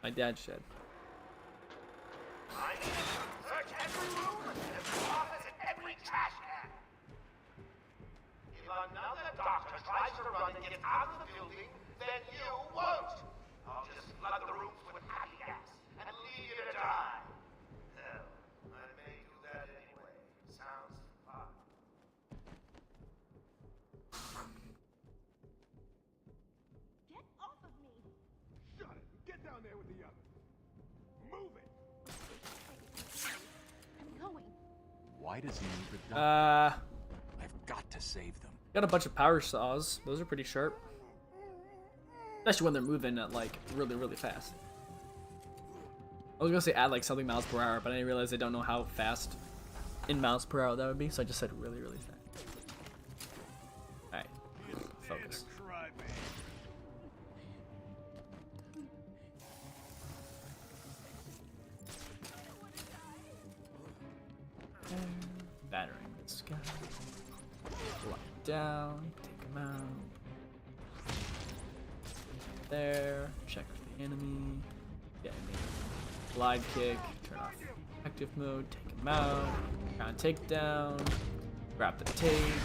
My dad's shed. Search every room, every office, and every trash can. If another doctor tries to run and get out of the building, then you won't. I'll just flood the rooms with happy gas and leave you to die. Hell, I may do that anyway. Sounds fun. Get off of me! Shut it! Get down there with the others! Move it! I'm going. Why does he need the doctor? I've got to save them. Got a bunch of power saws. Those are pretty sharp. Especially when they're moving at like really, really fast. I was gonna say add like something miles per hour, but I didn't realize I don't know how fast in miles per hour that would be, so I just said really, really fast. Alright. Focus. Battering this guy. Lock down. Take him out. There. Check for the enemy. Get enemy. Glide kick. Turn off active mode. Take him out. Ground takedown. Grab the tape.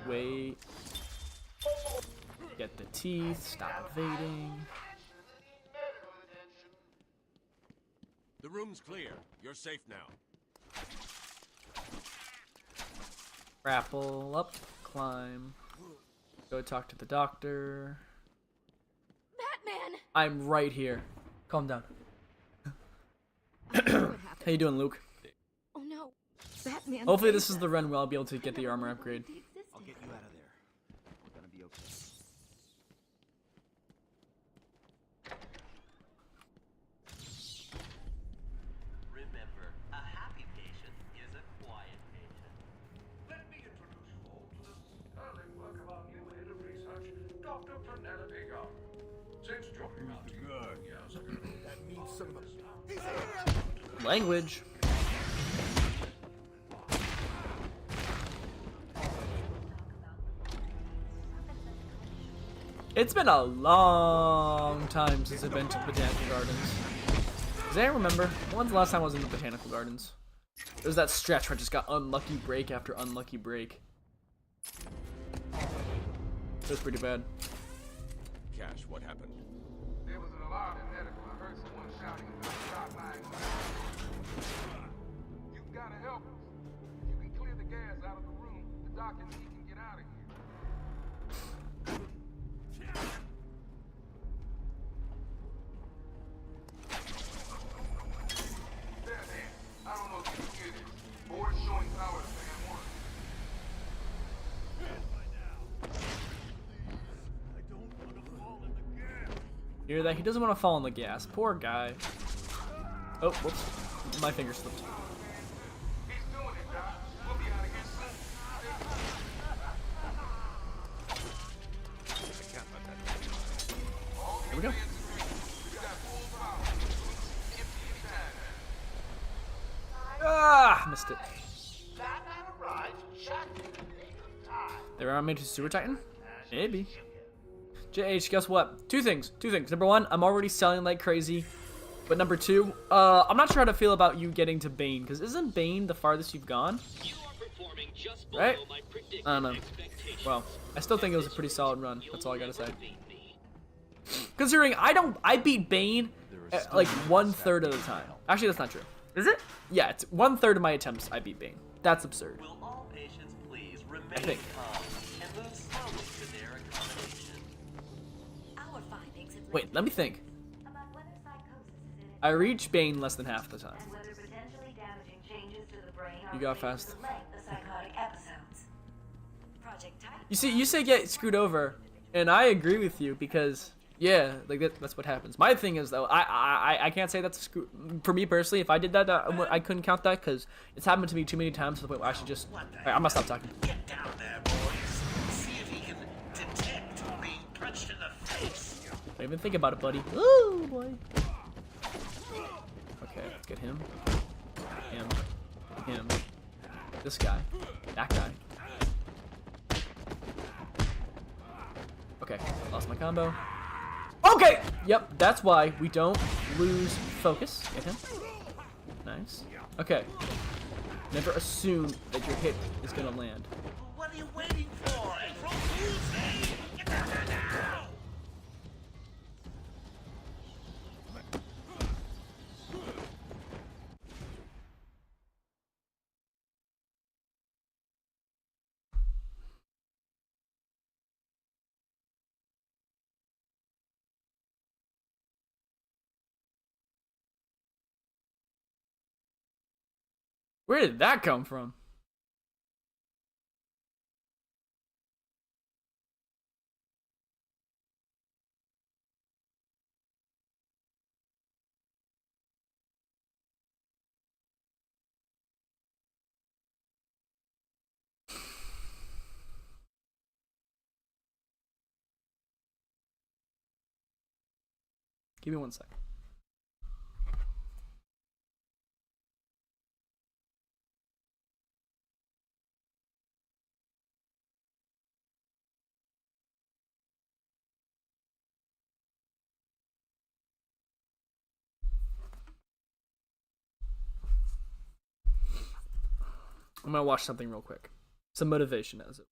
Wait. Get the teeth. Stop evading. The room's clear. You're safe now. Grapple up. Climb. Go talk to the doctor. Batman! I'm right here. Calm down. How you doing, Luke? Oh no. Batman. Hopefully this is the run where I'll be able to get the armor upgrade. I'll get you out of there. We're gonna be okay. Remember, a happy patient is a quiet patient. Let me introduce you all to the sterling work of our new head of research, Dr. Penelope Garden. Since joining our team 2 years ago, that means some of us. Language. It's been a long time since I've been to Botanical Gardens. Does anyone remember? When's the last time I was in the Botanical Gardens? It was that stretch where I just got unlucky break after unlucky break. It was pretty bad. Cash, what happened? There was an alarm in medical. I heard someone shouting about shot lines. You gotta help us. If you can clear the gas out of the room, the doc and he can get out of here. There. I don't know if you can hear this. Board showing power to fan 1. Hear that? He doesn't want to fall in the gas. Poor guy. Oh, whoops. My finger slipped. Here we go. Ah, missed it. Batman arrives just in the nick of time. They were on me to Sewer Titan? Maybe. JH, guess what? Two things. Number one, I'm already selling like crazy. But number two, I'm not sure how to feel about you getting to Bane, because isn't Bane the farthest you've gone? Right? I don't know. Well, I still think it was a pretty solid run. That's all I gotta say. Considering I beat Bane like 1/3 of the time. Actually, that's not true. Is it? Yeah, it's 1/3 of my attempts I beat Bane. That's absurd. Will all patients please I remain think. calm and move slowly to their accommodation? Our findings have Wait, let me think. about whether psychosis is in it I reach Bane less than half the time. and whether potentially damaging changes to the brain are You got related fast. to the length of psychotic episodes. Project Titan. You say get screwed over, and I agree with you because yeah, like that's what happens. My thing is though, I can't say that's for me personally. If I did that, I couldn't count that because it's happened to me too many times to the point where I should just. Alright, I'm gonna stop talking. Get down there, boys. See if he can detect being punched in the face. Don't even think about it, buddy. Ooh boy. Okay, let's get him. Him. This guy. That guy. Okay, lost my combo. Okay! Yep, that's why we don't lose focus. Get him. Nice. Okay. Never assume that your hit is gonna land. What are you waiting for? April Fool's Day! Get down there now! Where did that come from? Give me 1 sec. I'm gonna watch something real quick. Some motivation as it.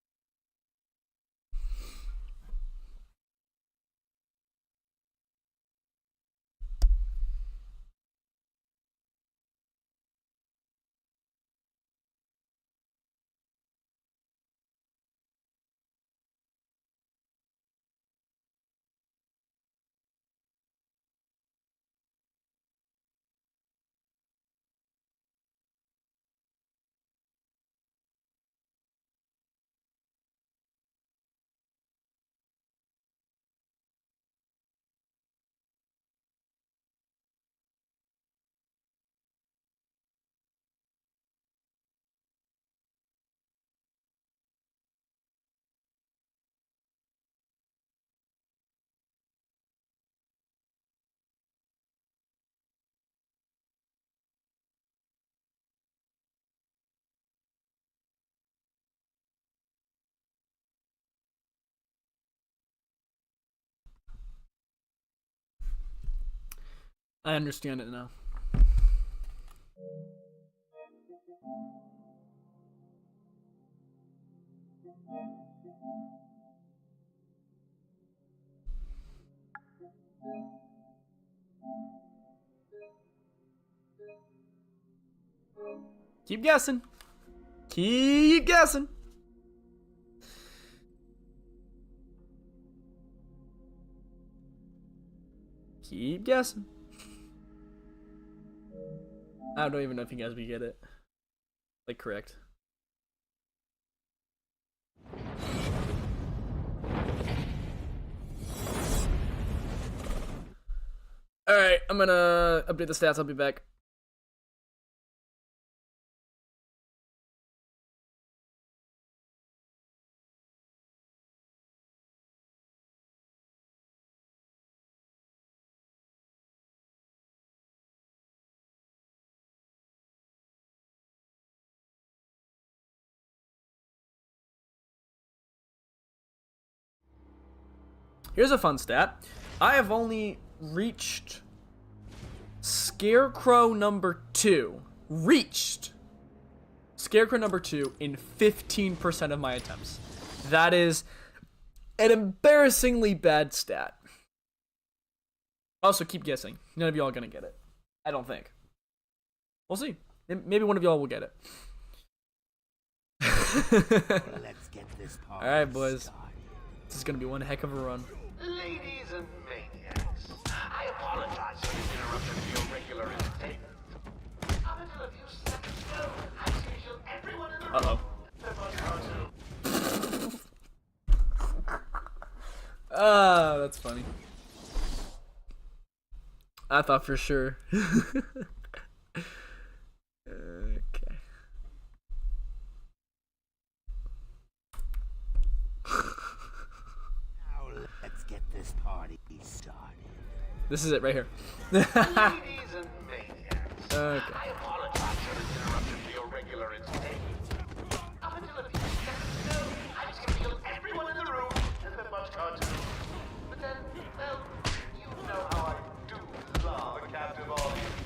I understand it now. Keep guessing. Keep guessing. Keep guessing. I don't even know if you guys will get it. Like, correct. Alright, I'm gonna update the stats. I'll be back. Here's a fun stat. I have only reached Scarecrow number 2. Reached Scarecrow number 2 in 15% of my attempts. That is an embarrassingly bad stat. Also, keep guessing. None of y'all are gonna get it. I don't think. We'll see. Maybe one of y'all will get it. Let's get this party Alright, boys. started. This is gonna be one heck of a run. Ladies and maniacs, I apologize for the interruption to your regular entertainment. Up until a few seconds ago, I scheduled everyone in the room. Ah, that's funny. I thought for sure. Okay. Now let's get this party started. This is it right here. Ladies and maniacs, Okay. I apologize for this interruption to your regular entertainment. Up until a few seconds ago, I scheduled everyone in the room and the bunch cartoon. But then, well, you know how I do love a captive audience.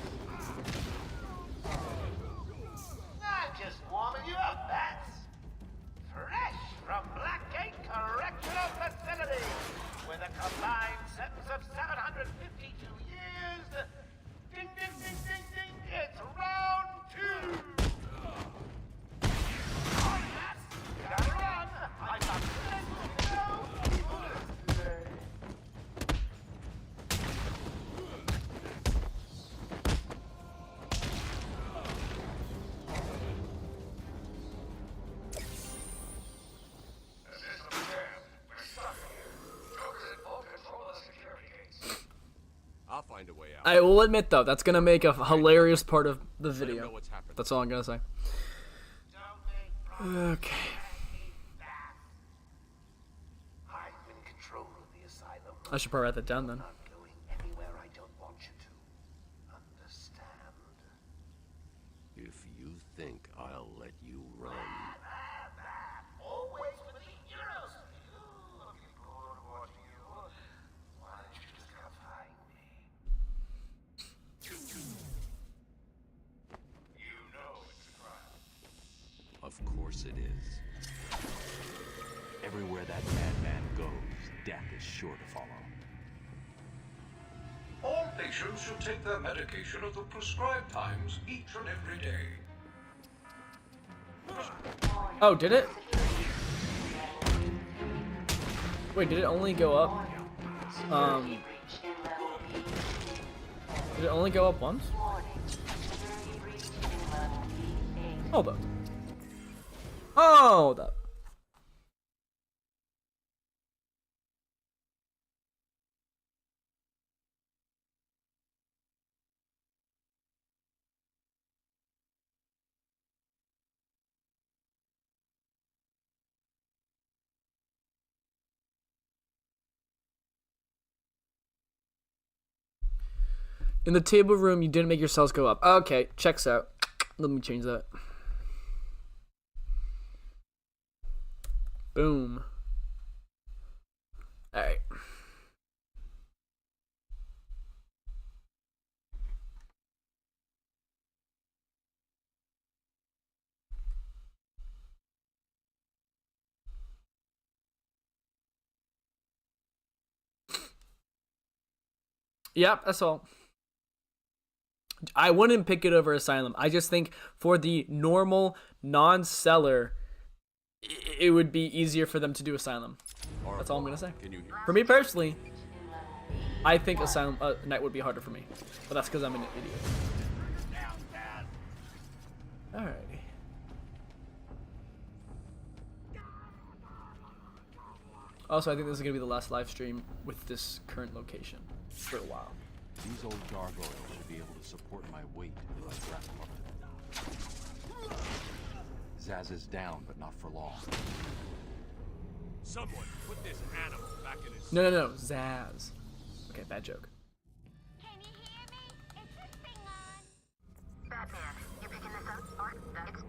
I'm just warming you up, bats. Fresh from Blackgate Correctional Facility, with a combined sentence of 752 years. Ding, ding, ding, ding, ding. It's round 2. Come on, bats. Gotta run. I've got this to go. Today. I'll find a way out. I will admit though, that's gonna make a hilarious part of the Let him know video. what's happened. That's all I'm gonna say. Okay. I'm in control of the asylum. I should probably write that down then. Not going anywhere I don't want you to. Understand? If you think I'll let you run. Always with the heroes. Looking forward to watching you. Why don't you just come find me? You know it's a crime. Of course it is. Everywhere that madman goes, death is sure to follow. All patients should take their medication at the prescribed times each and every day. Oh, did it? Wait, did it only go up? Did it only go up once? Hold up. Hold up. In the table room, you didn't make your cells go up. Okay, checks out. Let me change that. Boom. Alright. Yep, that's all. I wouldn't pick it over Asylum. I just think for the normal non-seller, it would be easier for them to do Asylum. That's all I'm gonna say. Can you hear? For me personally, I think Asylum Night would be harder for me, but that's because I'm an idiot. Alrighty. Also, I think this is gonna be the last live stream with this current location for a while. These old gargoyles should be able to support my weight if I strap them up. Zaz is down, but not for long. Someone put this animal back in his. No, Zaz. Okay, bad joke. Can you hear me? Is this thing on? Batman, you picking this up? Or it's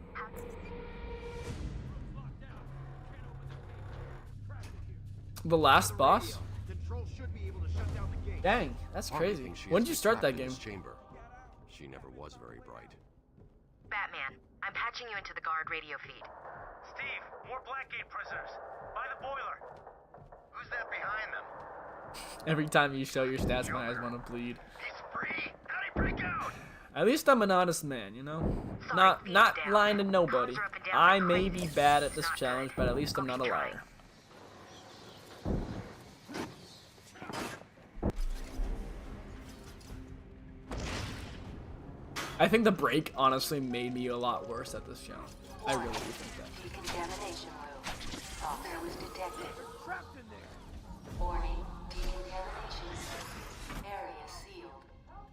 The last boss? Dang, that's Harvey crazy. thinks she When has did you me start trapped that in game? this chamber. She never was very bright. Batman, I'm patching you into the guard radio feed. Steve, more Blackgate prisoners. By the boiler. Who's that behind them? Every time you show your stats, my eyes want to bleed. He's free. How'd he break out? At least I'm an honest man, you know? Not lying to nobody. I may be bad at this challenge, but at least I'm not a liar. I think the break honestly made me a lot worse at this challenge. I really do think that. Decontamination room. Software was detected. Trapped in there. Warning, decontamination system. Area sealed.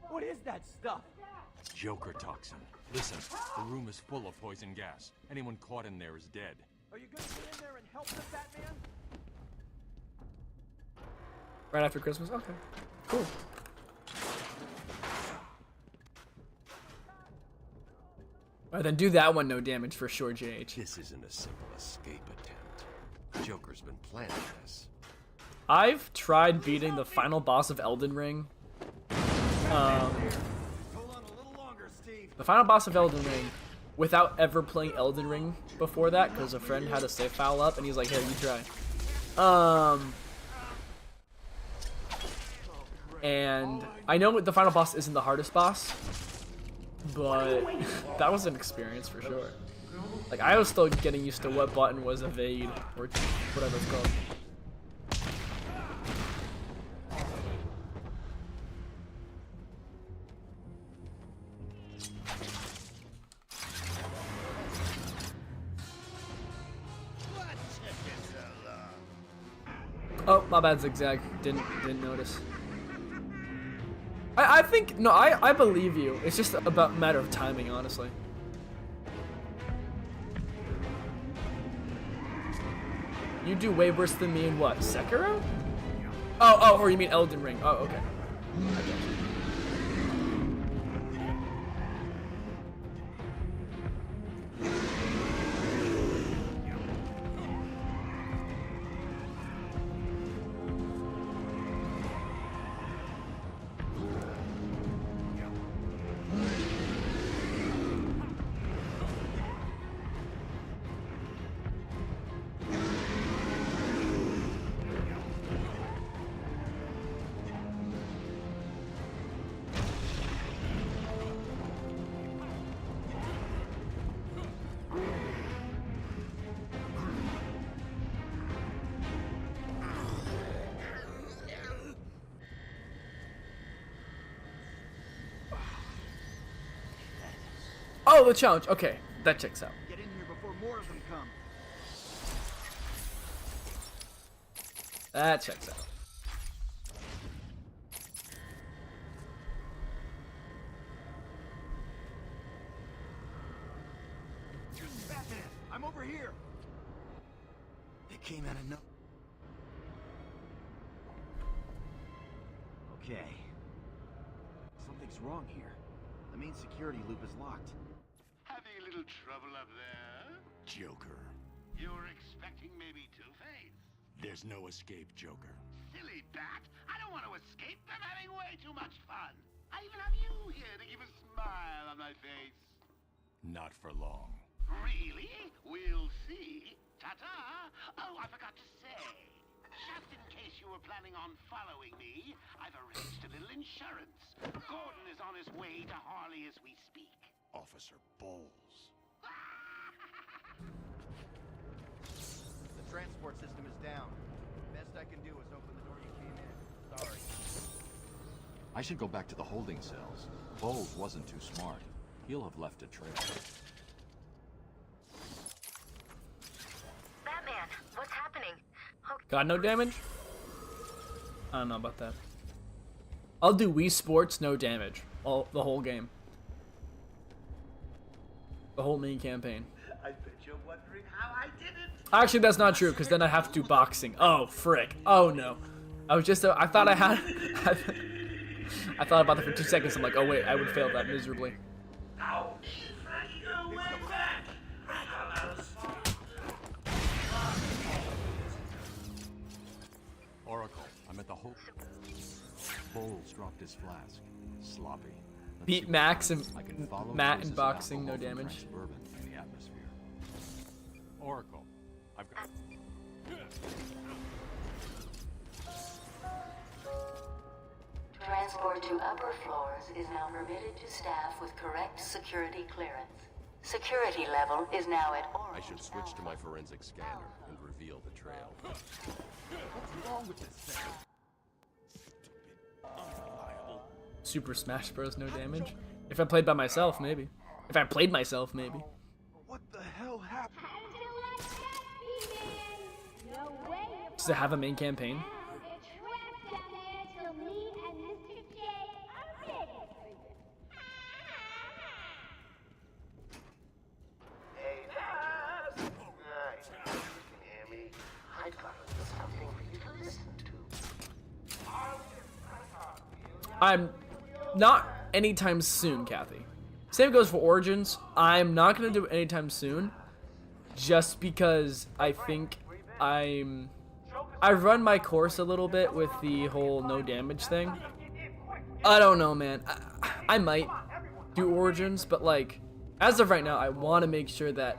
What is that stuff? Joker toxin. Listen, the room is full of poison gas. Anyone caught in there is dead. Are you gonna get in there and help them, Batman? Right after Christmas? Okay. Cool. Alright, then do that one, no damage for sure, JH. This isn't a simple escape attempt. Joker's been planning this. I've tried beating the final boss of Elden Ring. The final boss of Elden Ring without ever playing Elden Ring before that, because a friend had a save file up and he's like, here, you try. And I know the final boss isn't the hardest boss, but that was an experience for sure. Like, I was still getting used to what button was evade, or whatever it's called. Oh, my bad, Zigzag. Didn't notice. I think no, I believe you. It's just about a matter of timing, honestly. You do way worse than me in what? Sekiro? Oh, or you mean Elden Ring? Oh, okay. I get you. Oh, the challenge. Okay, that checks out. Get in here before more of them come. That checks out. Batman, I'm over here. They came out of no. Okay. Something's wrong here. The main security loop is locked. Having a little trouble up there? Joker. You're expecting maybe Two-Face? There's no escape, Joker. Silly bat! I don't want to escape. I'm having way too much fun. I even have you here to keep a smile on my face. Not for long. Really? We'll see. Ta-ta! Oh, I forgot to say. Just in case you were planning on following me, I've arranged a little insurance. Gordon is on his way to Harley as we speak. Officer Bowles. The transport system is down. Best I can do is open the door you came in. Sorry. I should go back to the holding cells. Bowles wasn't too smart. He'll have left a trail. Batman, what's happening? Got no damage? I don't know about that. I'll do Wii Sports, no damage. The whole game. The whole main campaign. I bet you're wondering how I did it. Actually, that's not true, because then I have to do boxing. Oh, frick. Oh, no. I was just, I thought I had, I thought about that for 2 seconds. I'm like, oh, wait, I would fail that miserably. Ouch! Go way back! Oracle, I'm at the whole... Bowles dropped his flask. Sloppy. Let's Beat see Max what and I can follow Matt traces in of boxing, no alcohol from damage. Frank's bourbon in the atmosphere. Oracle, I've got... Transport to upper floors is now permitted to staff with correct security clearance. Security level is now at I should switch to my forensic scanner and reveal the trail. What's wrong with this thing? Super Smash Bros. No damage. If I played by myself, maybe. If I played myself, maybe. What the hell happened? Does it have a main campaign? Hey, Dad! Nice. You can hear me? I've got something for you to listen to. I'm not anytime soon, Kathy. Same goes for Origins. I'm not gonna do it anytime soon, just because I think I've run my course a little bit with the whole no damage thing. I don't know, man. I might do Origins, but like as of right now, I want to make sure that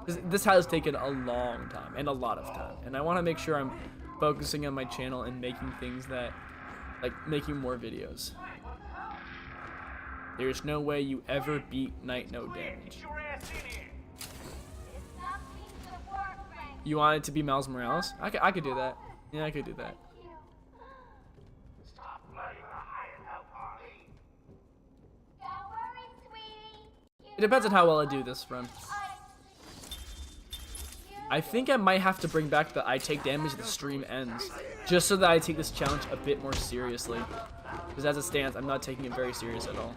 this has taken a long time and a lot of time, and I want to make sure I'm focusing on my channel and making things that, like, making more videos. There's no way you ever beat Night No Damage. You want it to be Miles Morales? I could do that. Yeah, I could do that. It depends on how well I do this run. I think I might have to bring back the I take damage the stream ends, just so that I take this challenge a bit more seriously. Because as it stands, I'm not taking it very serious at all.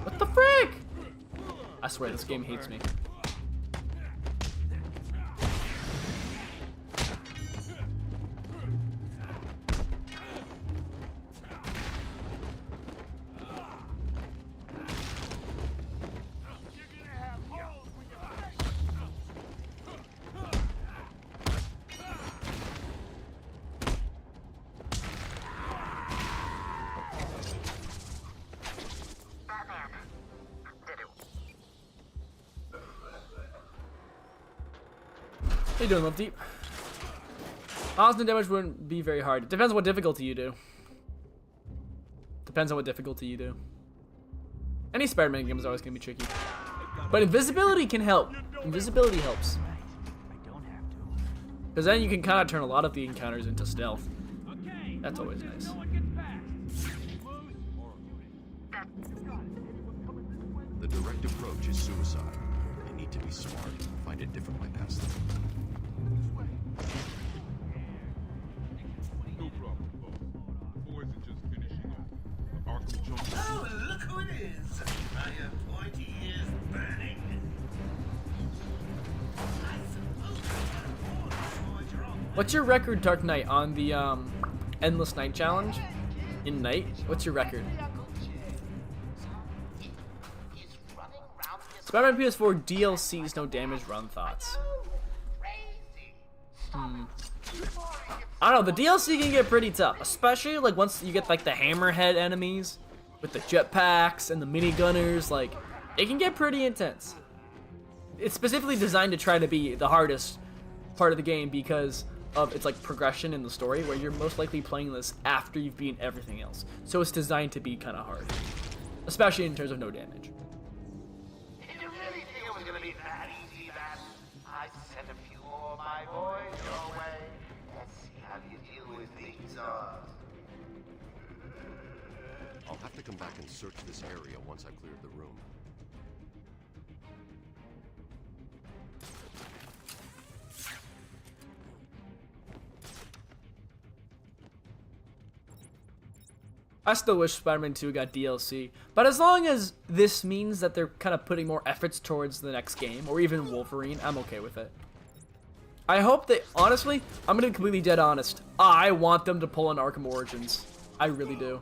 What the frick? I swear this game hates me. How you doing, Love Deep? Constant damage wouldn't be very hard. It depends on what difficulty you do. Depends on what difficulty you do. Any Spider-Man game is always going to be tricky. But invisibility can help. Invisibility helps. Because then you can kind of turn a lot of the encounters into stealth. That's always nice. The direct approach is suicide. They need to be smart and find a different way past them. No problem, boss. Boys are just finishing up. Arkham jumped. Oh, look who it is! My pointy is burning. What's your record, Dark Knight, on the Endless Night Challenge? In Night? What's your record? Spider-Man PS4 DLC's No Damage Run thoughts. I don't know, the DLC can get pretty tough, especially like once you get like the hammerhead enemies with the jetpacks and the minigunners. Like, it can get pretty intense. It's specifically designed to try to be the hardest part of the game because of its like progression in the story, where you're most likely playing this after you've beaten everything else. So it's designed to be kind of hard, especially in terms of no damage. Did you really think it was gonna be that easy, man? I sent a few more of my boys your way. Let's see how you deal with these odds. I'll have to come back and search this area once I've cleared the room. I still wish Spider-Man 2 got DLC, but as long as this means that they're kind of putting more efforts towards the next game, or even Wolverine, I'm okay with it. I hope they, honestly, I'm gonna be completely dead honest. I want them to pull an Arkham Origins. I really do.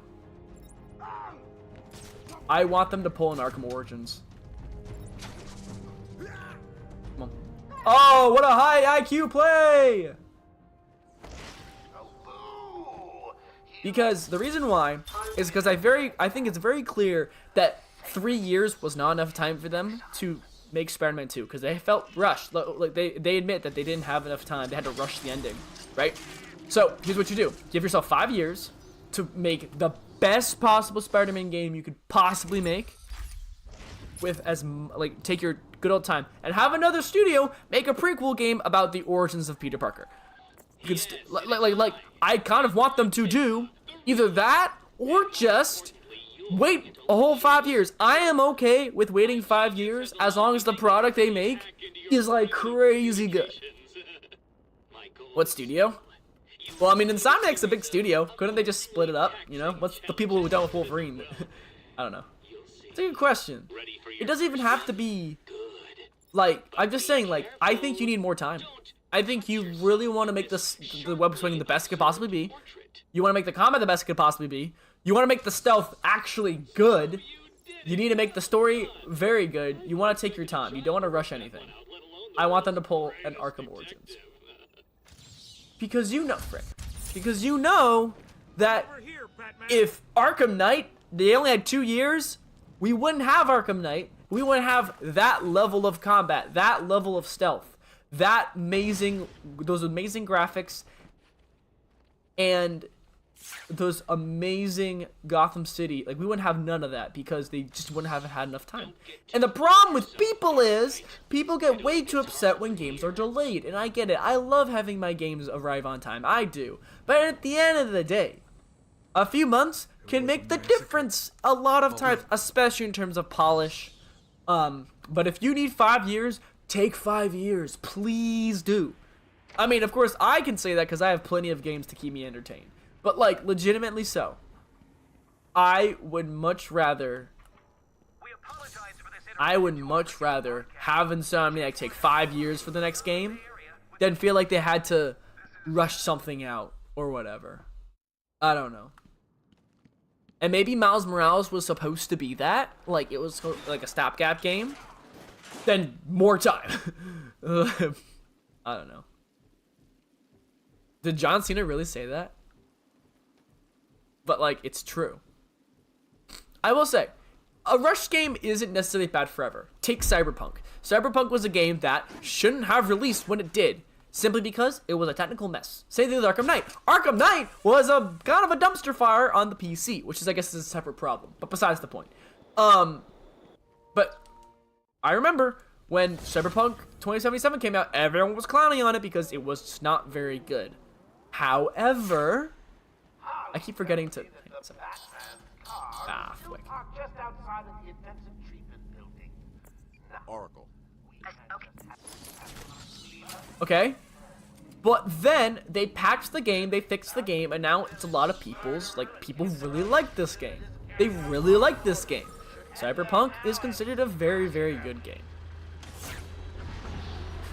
I want them to pull an Arkham Origins. Come on. Oh, what a high IQ play! Because the reason why is because I think it's very clear that 3 years was not enough time for them to make Spider-Man 2 because they felt rushed. Like they admit that they didn't have enough time. They had to rush the ending, right? So here's what you do: give yourself 5 years to make the best possible Spider-Man game you could possibly make. With take your good old time and have another studio make a prequel game about the origins of Peter Parker. You could I kind of want them to do either that or just wait a whole 5 years. I am okay with waiting 5 years as long as the product they make is like crazy good. What studio? Well, I mean, Insomniac's a big studio. Couldn't they just split it up? You know, what's the people who dealt with Wolverine? I don't know. It's a good question. It doesn't even have to be like, I'm just saying, like, I think you need more time. I think you really want to make the web swing the best it could possibly be. You want to make the combat the best it could possibly be. You want to make the stealth actually good. You need to make the story very good. You want to take your time. You don't want to rush anything. I want them to pull an Arkham Origins. Because you know, Frick. Because you know that if Arkham Knight, they only had 2 years, we wouldn't have Arkham Knight. We wouldn't have that level of combat, that level of stealth. Those amazing graphics, and those amazing Gotham City. Like, we wouldn't have none of that because they just wouldn't have had enough time. And the problem with people is, people get way too upset when games are delayed. And I get it. I love having my games arrive on time. I do. But at the end of the day, a few months can make the difference a lot of times, especially in terms of polish. But if you need 5 years, take 5 years, please do. I mean, of course, I can say that because I have plenty of games to keep me entertained. But, like, legitimately so. I would much rather have Insomniac take 5 years for the next game than feel like they had to rush something out or whatever. I don't know. And maybe Miles Morales was supposed to be that. Like, it was like a stopgap game. Then more time. I don't know. Did John Cena really say that? But, like, it's true. I will say, a rush game isn't necessarily bad forever. Take Cyberpunk. Cyberpunk was a game that shouldn't have released when it did, simply because it was a technical mess. Same thing with Arkham Knight. Arkham Knight was a kind of a dumpster fire on the PC, which is, I guess, is a separate problem. But besides the point. But I remember when Cyberpunk 2077 came out, everyone was clowning on it because it was just not very good. However, I keep forgetting to. Flick. Just outside of the intensive treatment building. Oracle. Okay. But then they patched the game, they fixed the game, and now it's a lot of people really like this game. They really like this game. Cyberpunk is considered a very, very good game.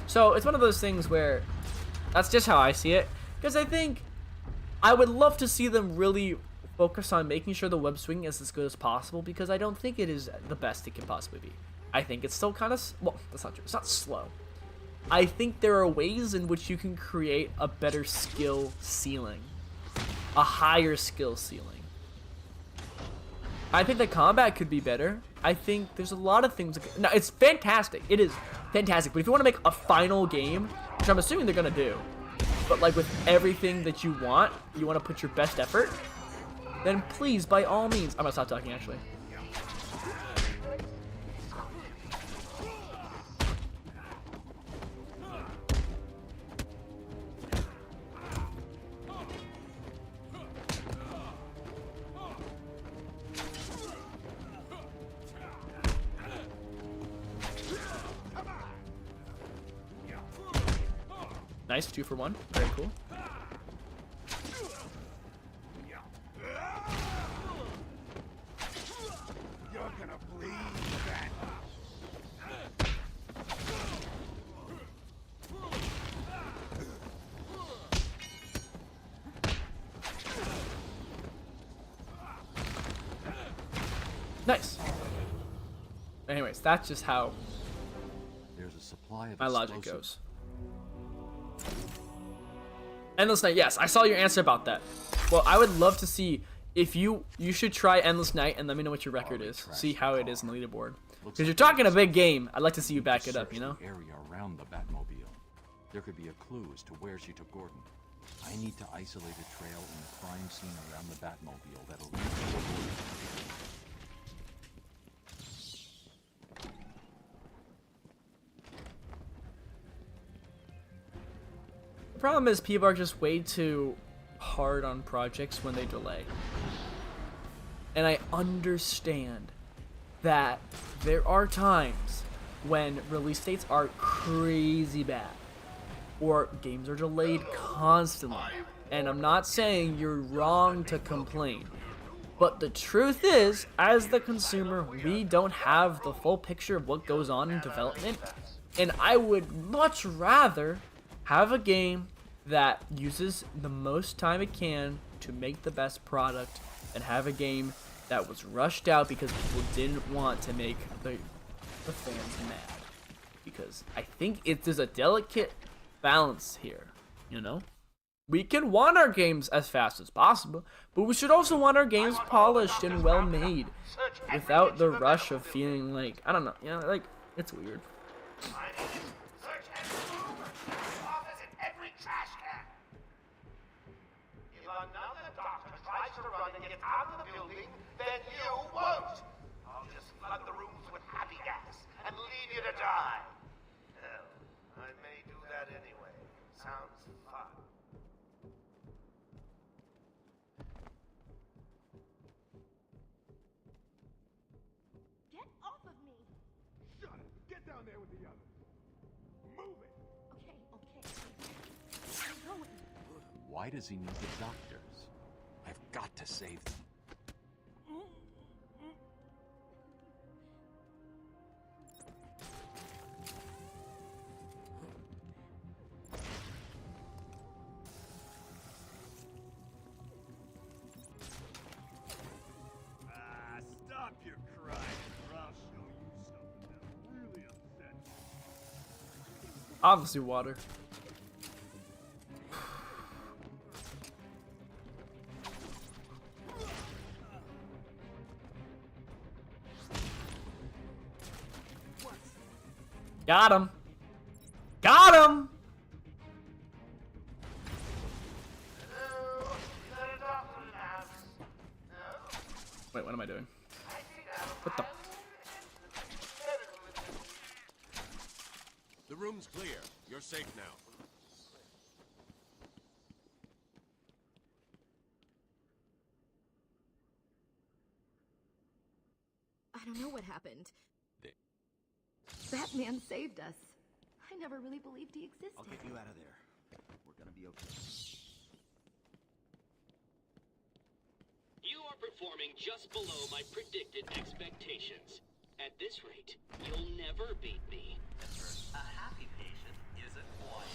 So it's one of those things where that's just how I see it. Because I think I would love to see them really focus on making sure the web swing is as good as possible, because I don't think it is the best it can possibly be. I think it's still kind of, well, that's not true. It's not slow. I think there are ways in which you can create a better skill ceiling. A higher skill ceiling. I think the combat could be better. I think there's a lot of things. No, it's fantastic. It is fantastic. But if you want to make a final game, which I'm assuming they're going to do, but like with everything that you want to put your best effort, then please, by all means. I'm going to stop talking, actually. Nice, 2 for 1. Very cool. You're gonna bleed that. Nice. Anyways, that's just how There's a supply of my logic explosives. goes. Endless Night, yes, I saw your answer about that. Well, I would love to see if you should try Endless Night and let me know what your record is. See how it is in the leaderboard. Because you're talking a big game. I'd like to see you back it up, you know? The area around the Batmobile. There could be a clue as to where she took Gordon. I need to isolate a trail in the crime scene around the Batmobile that'll lead to Gordon. The problem is people are just way too hard on projects when they delay. And I understand that there are times when release dates are crazy bad or games are delayed constantly. And I'm not saying you're wrong to complain. But the truth is, as the consumer, we don't have the full picture of what goes on in development. And I would much rather have a game that uses the most time it can to make the best product and have a game that was rushed out because people didn't want to make the fans mad. Because I think there's a delicate balance here, you know? We can want our games as fast as possible, but we should also want our games polished and well made without the rush of feeling like, I don't know, you know, like, it's weird. Search and remove. Office in every trash can. If another doctor tries to run and get out of the building, then you won't. I'll just flood the rooms with happy gas and leave you to die. Hell, I may do that anyway. Sounds fun. Get off of me! Shut it! Get down there with the others. Move it! Okay, okay. I'm going. Why does he need the doctors? I've got to save them. Stop your crying, or I'll show you something that'll really upset you. Obviously water. Got him. Got him. Wait, what am I doing? What the? The room's clear. You're safe now. I don't know what happened. Batman saved us. I never really believed he existed. I'll get you out of there. We're gonna be okay. You are performing just below my predicted expectations. At this rate, you'll never beat me. A happy patient isn't quiet.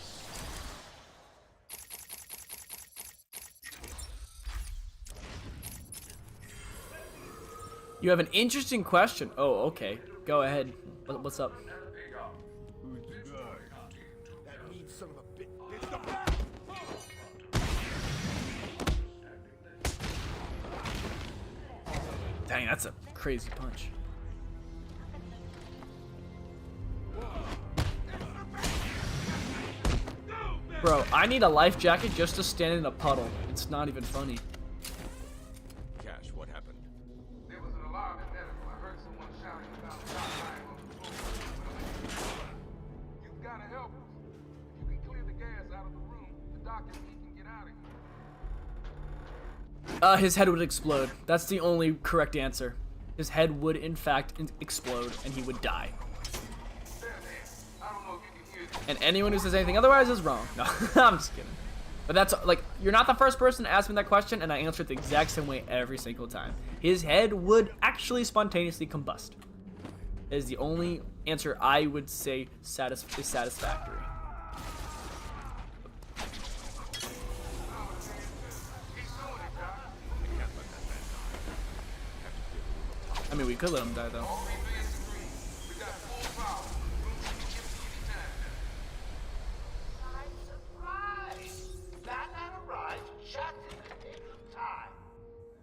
You have an interesting question. Oh, okay. Go ahead. What's up? Who's the guy? That means son of a bitch. It's the Dang, that's a crazy punch. Bro, I need a life jacket just to stand in a puddle. It's not even funny. Cash, what happened? There was an alarm in medical. I heard someone shouting about the lying on the floor. You've got to help us. If you can clear the gas out of the room, the doctor and he can get out of here. His head would explode. That's the only correct answer. His head would, in fact, explode, and he would die. And anyone who says anything otherwise is wrong. No, I'm just kidding. But that's, like, you're not the first person to ask me that question, and I answer it the exact same way every single time. His head would actually spontaneously combust. Is the only answer I would say is satisfactory. I mean, we could let him die though. I'm surprised. That man arrived just in the nick of time.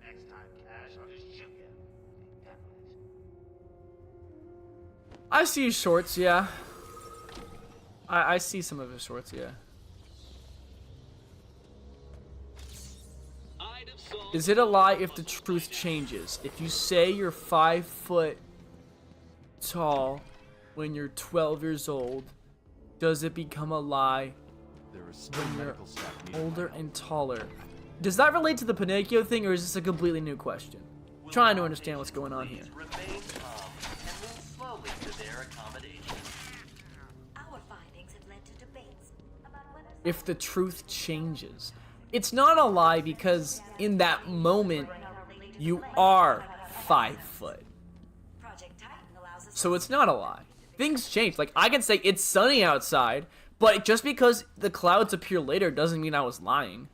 Next time, Cash, I'll just shoot you. Handle it. I see his shorts, yeah. I see some of his shorts, yeah. Is it a lie if the truth changes? If you say you're 5 foot tall when you're 12 years old, does it become a lie when you're older and taller? Does that relate to the Pinocchio thing, or is this a completely new question? I'm trying to understand what's going on here. Remain calm and move slowly to their accommodation. Our findings have led to debates about whether If the truth changes. It's not a lie because in that moment, you are 5 foot. So it's not a lie. Things change. Like, I can say it's sunny outside, but just because the clouds appear later doesn't mean I was lying.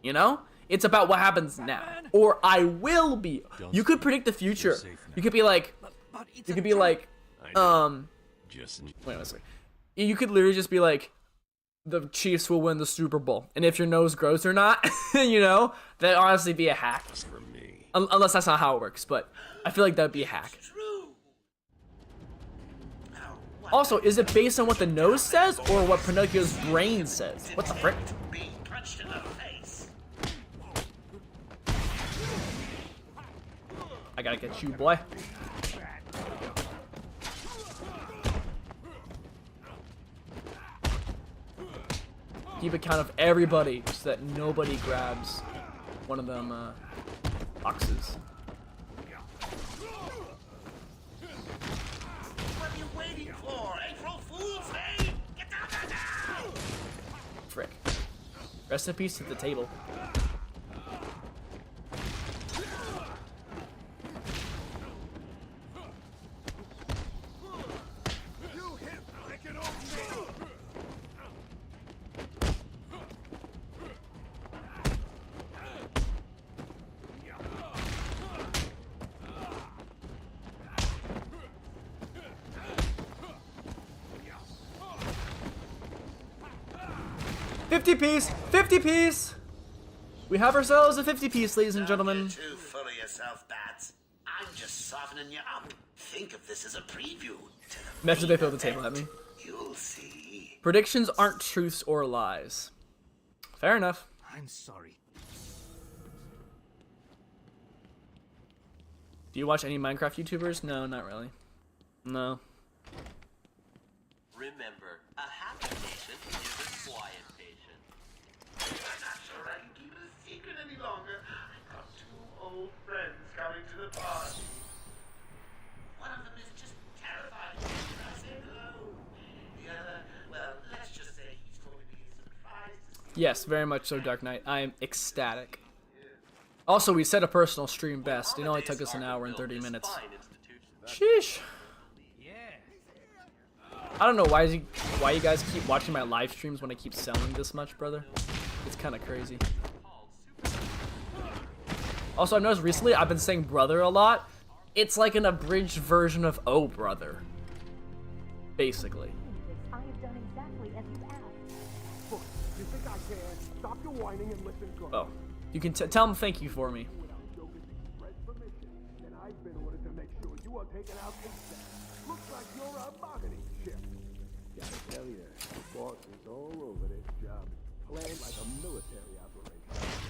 You know? It's about what happens now. Or I will be. You could predict the future. You could be like, wait a second. You could literally just be like, the Chiefs will win the Super Bowl. And if your nose grows or not, you know, that'd honestly be a hack. For me. Unless that's not how it works, but I feel like that'd be a hack. Also, is it based on what the nose says or what Pinocchio's brain says? What the frick? Punched in the face. I gotta get you, boy. Keep account of everybody so that nobody grabs one of them boxes. What are you waiting for? April Fool's Day? Get down there now! Frick. Rest in peace to the table. $50 piece! We have ourselves a 50 piece, ladies and gentlemen. Don't get too full of yourself, Bats. I'm just softening you up. Think of this as a preview to the Imagine they throw the table at me. You'll see. Predictions aren't truths or lies. Fair enough. I'm sorry. Do you watch any Minecraft YouTubers? No, not really. No. Remember, a happy patient is a quiet patient. I'm not sure I can keep it a secret any longer. I've got 2 old friends coming to the party. One of them is just terrified when I say hello. The other, well, let's just say he's going to be surprised to see. Yes, very much so, Dark Knight. I am ecstatic. Also, we set a personal stream best. It only took us an hour and 30 minutes. Sheesh. I don't know why you guys keep watching my live streams when I keep selling this much, brother. It's kind of crazy. Also, I've noticed recently I've been saying brother a lot. It's like an abridged version of oh brother. Basically. I have done exactly as you asked. Look, you think I can? Stop your whining and listen good. Oh. You can tell him thank you for me. Then I've been ordered to make sure you are taken out ASAP. Looks like you're a bargaining chip. Gotta tell you, the boss is all over this job. Planned like a military operation.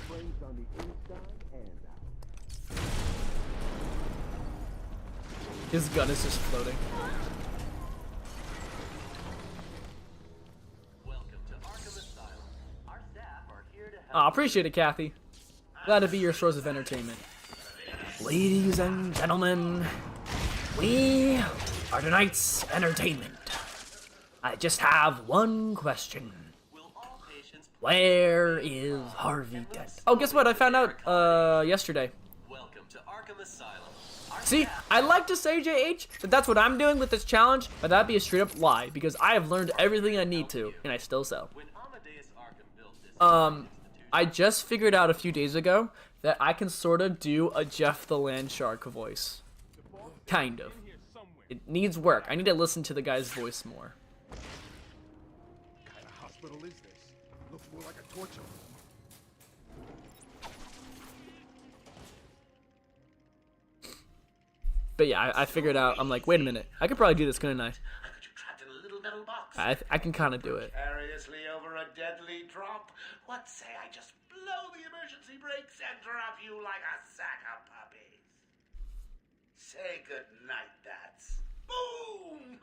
Brains on the inside and out. His gun is just floating. Welcome to Arkham Asylum. Our staff are here to help. I appreciate it, Kathy. Glad to be your source of entertainment. Ladies and gentlemen, we are tonight's entertainment. I just have one question. Where is Harvey Dent? Oh, guess what? I found out yesterday. Welcome to Arkham Asylum. See, I like to say, JH, that that's what I'm doing with this challenge, but that'd be a straight up lie, because I have learned everything I need to, and I still sell. I just figured out a few days ago that I can sort of do a Jeff the Landshark voice. Kind of. It needs work. I need to listen to the guy's voice more. What kind of hospital is this? Looks more like a torture room. But yeah, I figured out, I'm like, wait a minute. I could probably do this, couldn't I? Trapped in a little metal box. I can kind of do it. Precariously over a deadly drop. What say I just blow the emergency brakes and drop you like a sack of puppies? Say goodnight, that's. Boom!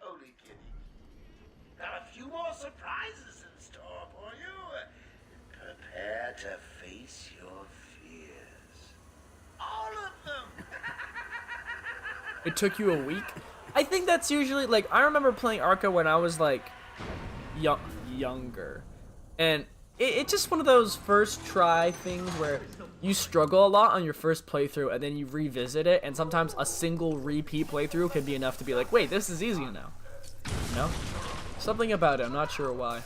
Only kidding. Got a few more surprises in store for you. Prepare to face your fears. All of them! It took you a week? I think that's usually, like, I remember playing Arkham when I was, like, younger. And it's just one of those first try things where you struggle a lot on your first playthrough and then you revisit it, and sometimes a single repeat playthrough can be enough to be like, wait, this is easier now. You know? Something about it, I'm not sure why.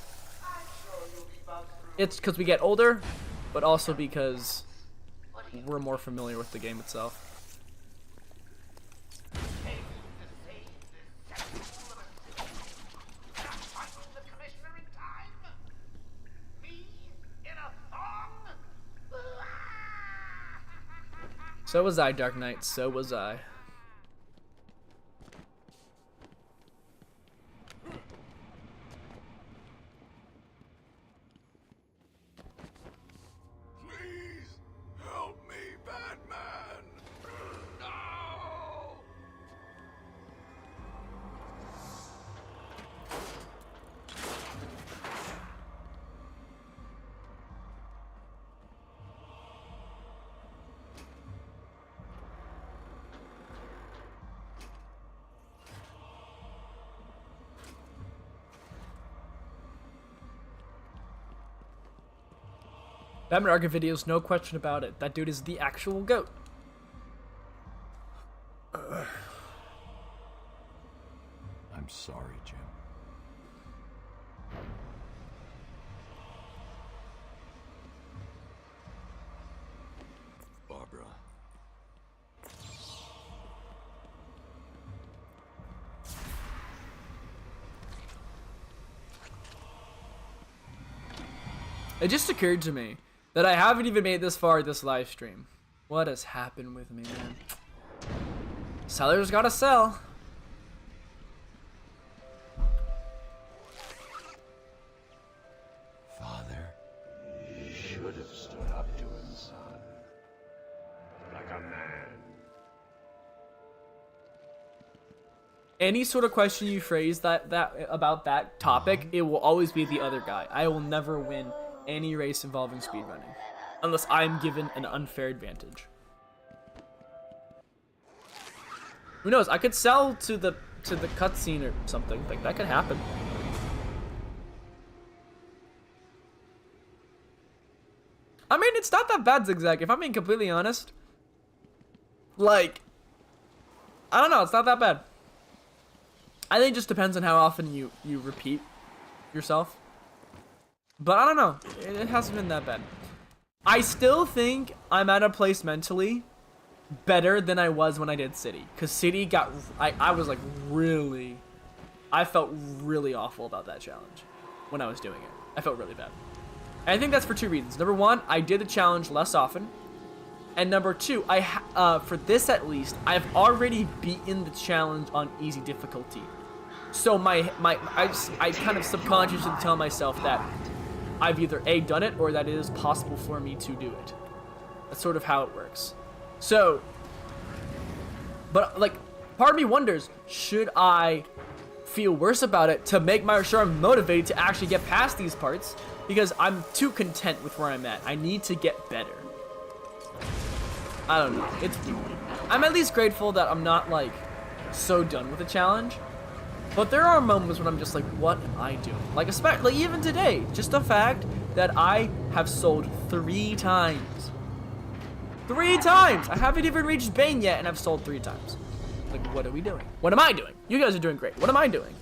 It's because we get older, but also because we're more familiar with the game itself. So was I, Dark Knight, so was I. Please help me, Batman. No! Batman Arkham videos, no question about it. That dude is the actual GOAT. I'm sorry, Jim. Barbara. It just occurred to me that I haven't even made this far this live stream. What has happened with me, man? Sellers gotta sell. Father, you should have stood up to him, son. Like a man. Any sort of question you phrase that about that topic, it will always be the other guy. I will never win any race involving speedrunning, unless I'm given an unfair advantage. Who knows? I could sell to the cutscene or something. Like, that could happen. I mean, it's not that bad, Zigzag, if I'm being completely honest. Like, I don't know, it's not that bad. I think it just depends on how often you repeat yourself. But I don't know. It hasn't been that bad. I still think I'm at a place mentally better than I was when I did City. Because City got... I was like really... I felt really awful about that challenge when I was doing it. I felt really bad. And I think that's for two reasons. Number one, I did the challenge less often. And number two, for this at least, I've already beaten the challenge on easy difficulty. So I kind of subconsciously tell myself that I've either A, done it, or that it is possible for me to do it. That's sort of how it works. So, but like, part of me wonders, should I feel worse about it to make sure I'm motivated to actually get past these parts? Because I'm too content with where I'm at. I need to get better. I don't know. I'm at least grateful that I'm not like so done with the challenge. But there are moments when I'm just like, what am I doing? Like, especially even today, just the fact that I have sold 3 times. 3 times! I haven't even reached Bane yet, and I've sold 3 times. Like, what are we doing? What am I doing? You guys are doing great. What am I doing?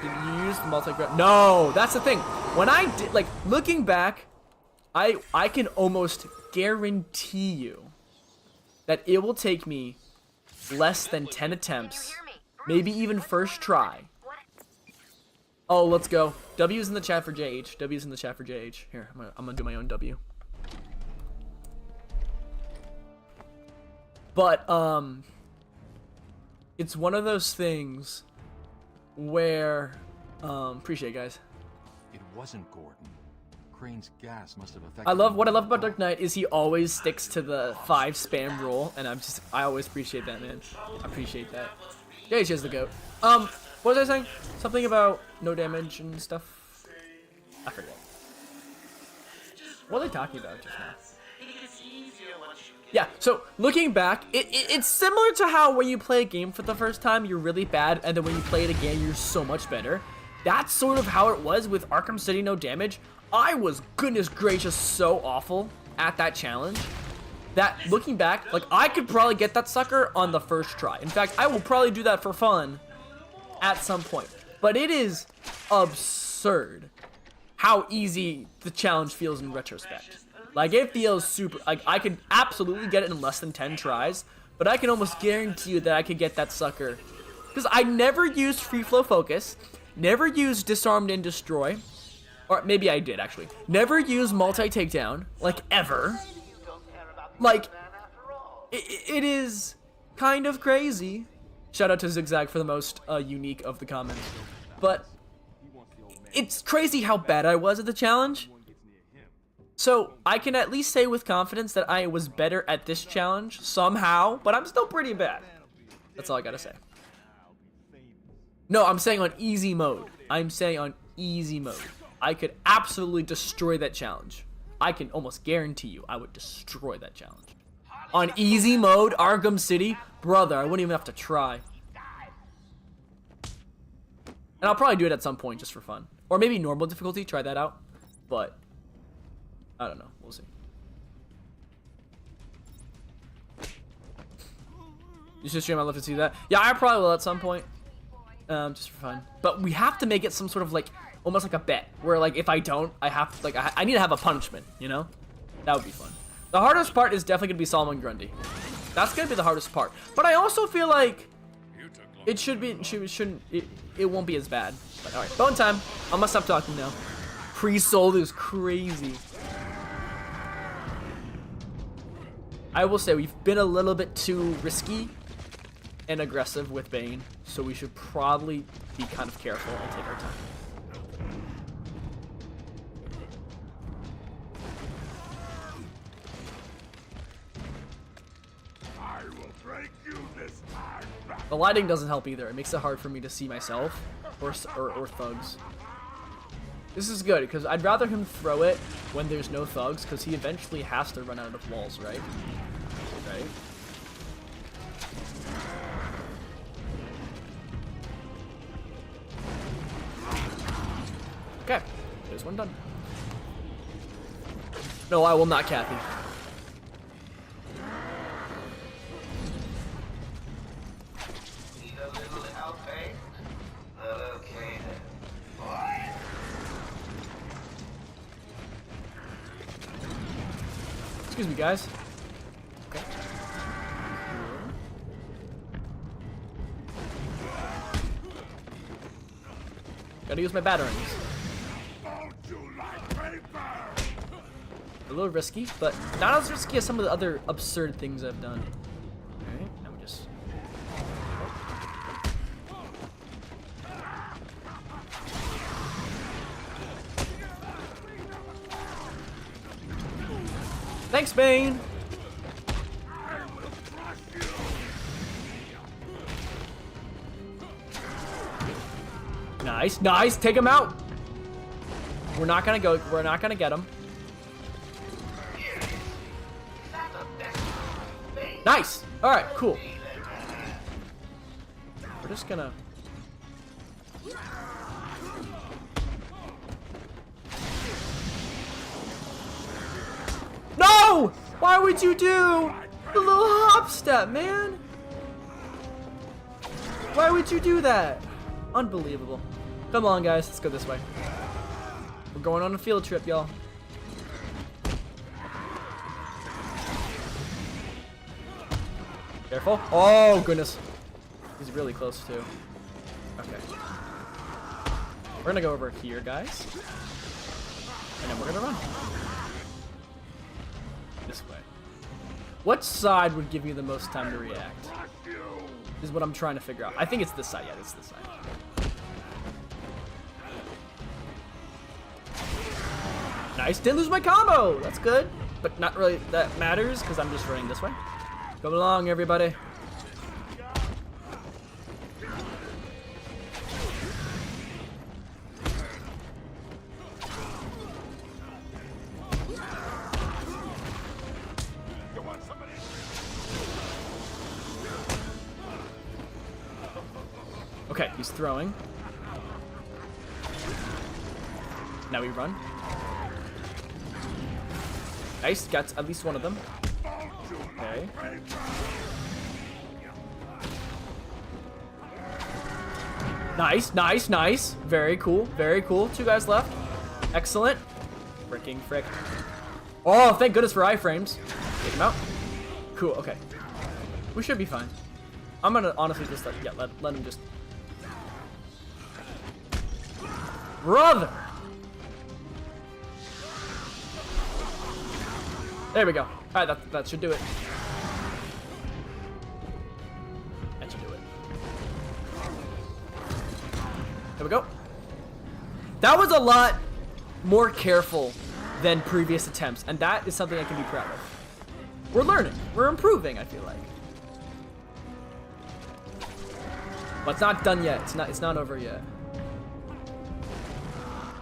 Did you use the multi-grab? No, that's the thing. When I did, like, looking back, I can almost guarantee you that it will take me less than 10 attempts, maybe even first try. Oh, let's go. W's in the chat for JH. W's in the chat for JH. Here, I'm gonna do my own W. But, it's one of those things where, appreciate it, guys. It wasn't Gordon. Crane's gas must have affected. What I love about Dark Knight is he always sticks to the 5 spam rule, and I always appreciate that, man. I appreciate that. JH is the GOAT. What was I saying? Something about no damage and stuff? I forget. What are they talking about just now? Yeah, so looking back, it's similar to how when you play a game for the first time, you're really bad, and then when you play it again, you're so much better. That's sort of how it was with Arkham City No Damage. I was, goodness gracious, so awful at that challenge that looking back, like, I could probably get that sucker on the first try. In fact, I will probably do that for fun at some point. But it is absurd how easy the challenge feels in retrospect. Like, it feels super, like, I could absolutely get it in less than 10 tries, but I can almost guarantee you that I could get that sucker. Because I never used Free Flow Focus, never used Disarmed and Destroy, or maybe I did, actually. Never used Multi-Takedown, like, ever. Like, it is kind of crazy. Shout out to Zigzag for the most unique of the comments. But it's crazy how bad I was at the challenge. So I can at least say with confidence that I was better at this challenge somehow, but I'm still pretty bad. That's all I gotta say. No, I'm saying on easy mode. I'm saying on easy mode. I could absolutely destroy that challenge. I can almost guarantee you I would destroy that challenge. On easy mode, Arkham City, brother, I wouldn't even have to try. And I'll probably do it at some point just for fun. Or maybe normal difficulty, try that out. But, I don't know, we'll see. You should stream, I'd love to see that. Yeah, I probably will at some point. Just for fun. But we have to make it some sort of like, almost like a bet. Where like, if I don't, I have to, like, I need to have a punishment, you know? That would be fun. The hardest part is definitely gonna be Solomon Grundy. That's gonna be the hardest part. But I also feel like it should be, it won't be as bad. But alright, bone time. I'm gonna stop talking now. Pre-sold is crazy. I will say we've been a little bit too risky and aggressive with Bane, so we should probably be kind of careful and take our time. I will break you this time. The lighting doesn't help either. It makes it hard for me to see myself or thugs. This is good, because I'd rather him throw it when there's no thugs, because he eventually has to run out of walls, right? Right? Okay, there's one done. No, I will not, Kathy. Need a little help, eh? Okay then. Excuse me, guys. Okay. Gotta use my batarangs. A little risky, but not as risky as some of the other absurd things I've done. Alright, now we just... Thanks, Bane! Nice, nice, take him out! We're not gonna get him. Nice! Alright, cool. We're just gonna... No! Why would you do the little hop step, man? Why would you do that? Unbelievable. Come on, guys. Let's go this way. We're going on a field trip, y'all. Careful. Oh, goodness. He's really close, too. Okay. We're gonna go over here, guys. And then we're gonna run. This way. What side would give you the most time to react? Is what I'm trying to figure out. I think it's this side. Yeah, it's this side. Nice. Didn't lose my combo. That's good. But not really that matters because I'm just running this way. Come along, everybody. Okay, he's throwing. Now we run. Nice, got at least one of them. Okay. Nice, nice, nice. Very cool, very cool. 2 guys left. Excellent. Fricking frick. Oh, thank goodness for iframes. Take him out. Cool, okay. We should be fine. I'm gonna honestly just let him just... Brother! There we go. Alright, that should do it. That should do it. There we go. That was a lot more careful than previous attempts, and that is something I can be proud of. We're learning. We're improving, I feel like. But it's not done yet. It's not over yet.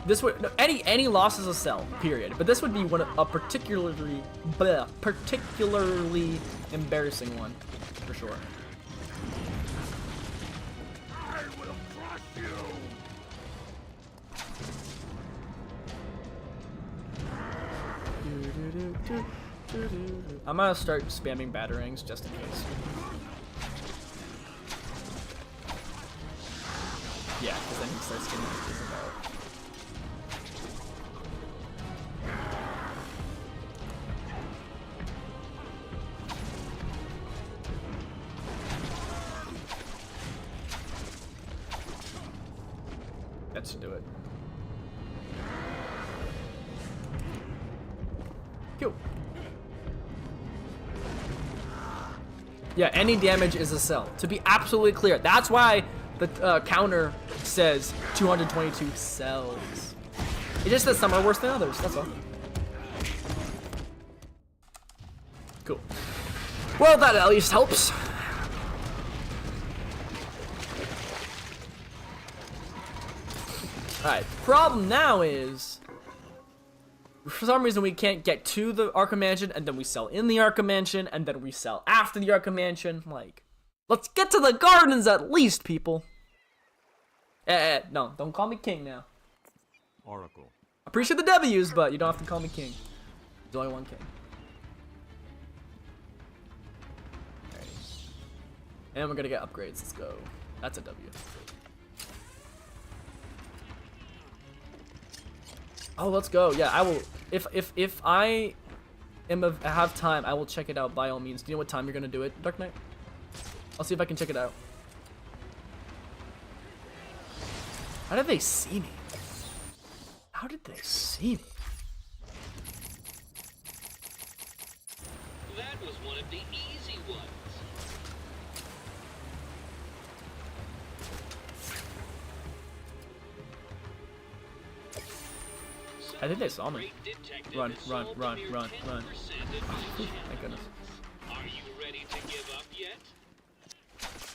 This would no, any loss is a sell, period. But this would be a particularly embarrassing one, for sure. I will crush you. I'm gonna start spamming batarangs just in case. Yeah, because then he starts getting his about. That should do it. Cool. Yeah, any damage is a sell. To be absolutely clear, that's why the counter says 222 cells. It just says some are worse than others, that's all. Cool. Well, that at least helps. Alright, problem now is, for some reason we can't get to the Arkham Mansion, and then we sell in the Arkham Mansion, and then we sell after the Arkham Mansion. Like, let's get to the gardens at least, people. No, don't call me king now. Oracle. I appreciate the W's, but you don't have to call me king. There's only one king. Alright. And we're gonna get upgrades, let's go. That's a W. Oh, let's go. Yeah, I will. If I have time, I will check it out by all means. Do you know what time you're gonna do it, Dark Knight? I'll see if I can check it out. How did they see me? How did they see me? That was one of the easy ones. I think they saw me. Run, run, run, run, run. Thank goodness. Are you ready to give up yet?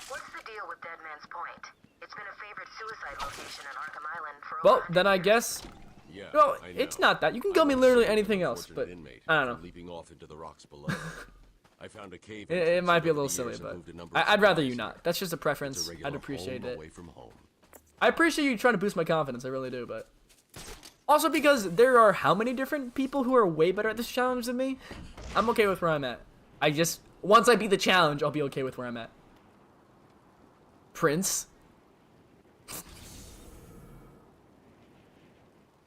What's the deal with Dead Man's Point? It's been a favorite suicide location in Arkham Island for a Well, then I guess. Yeah, No, I know. it's not that. You can kill me literally anything else, but I don't know. Leaping off into the rocks below. I found a cave. It might be a little silly, but I'd rather you not. That's just a preference. I'd appreciate it. Away from home. I appreciate you trying to boost my confidence. I really do, but also because there are how many different people who are way better at this challenge than me. I'm okay with where I'm at. I just once I beat the challenge, I'll be okay with where I'm at. Prince.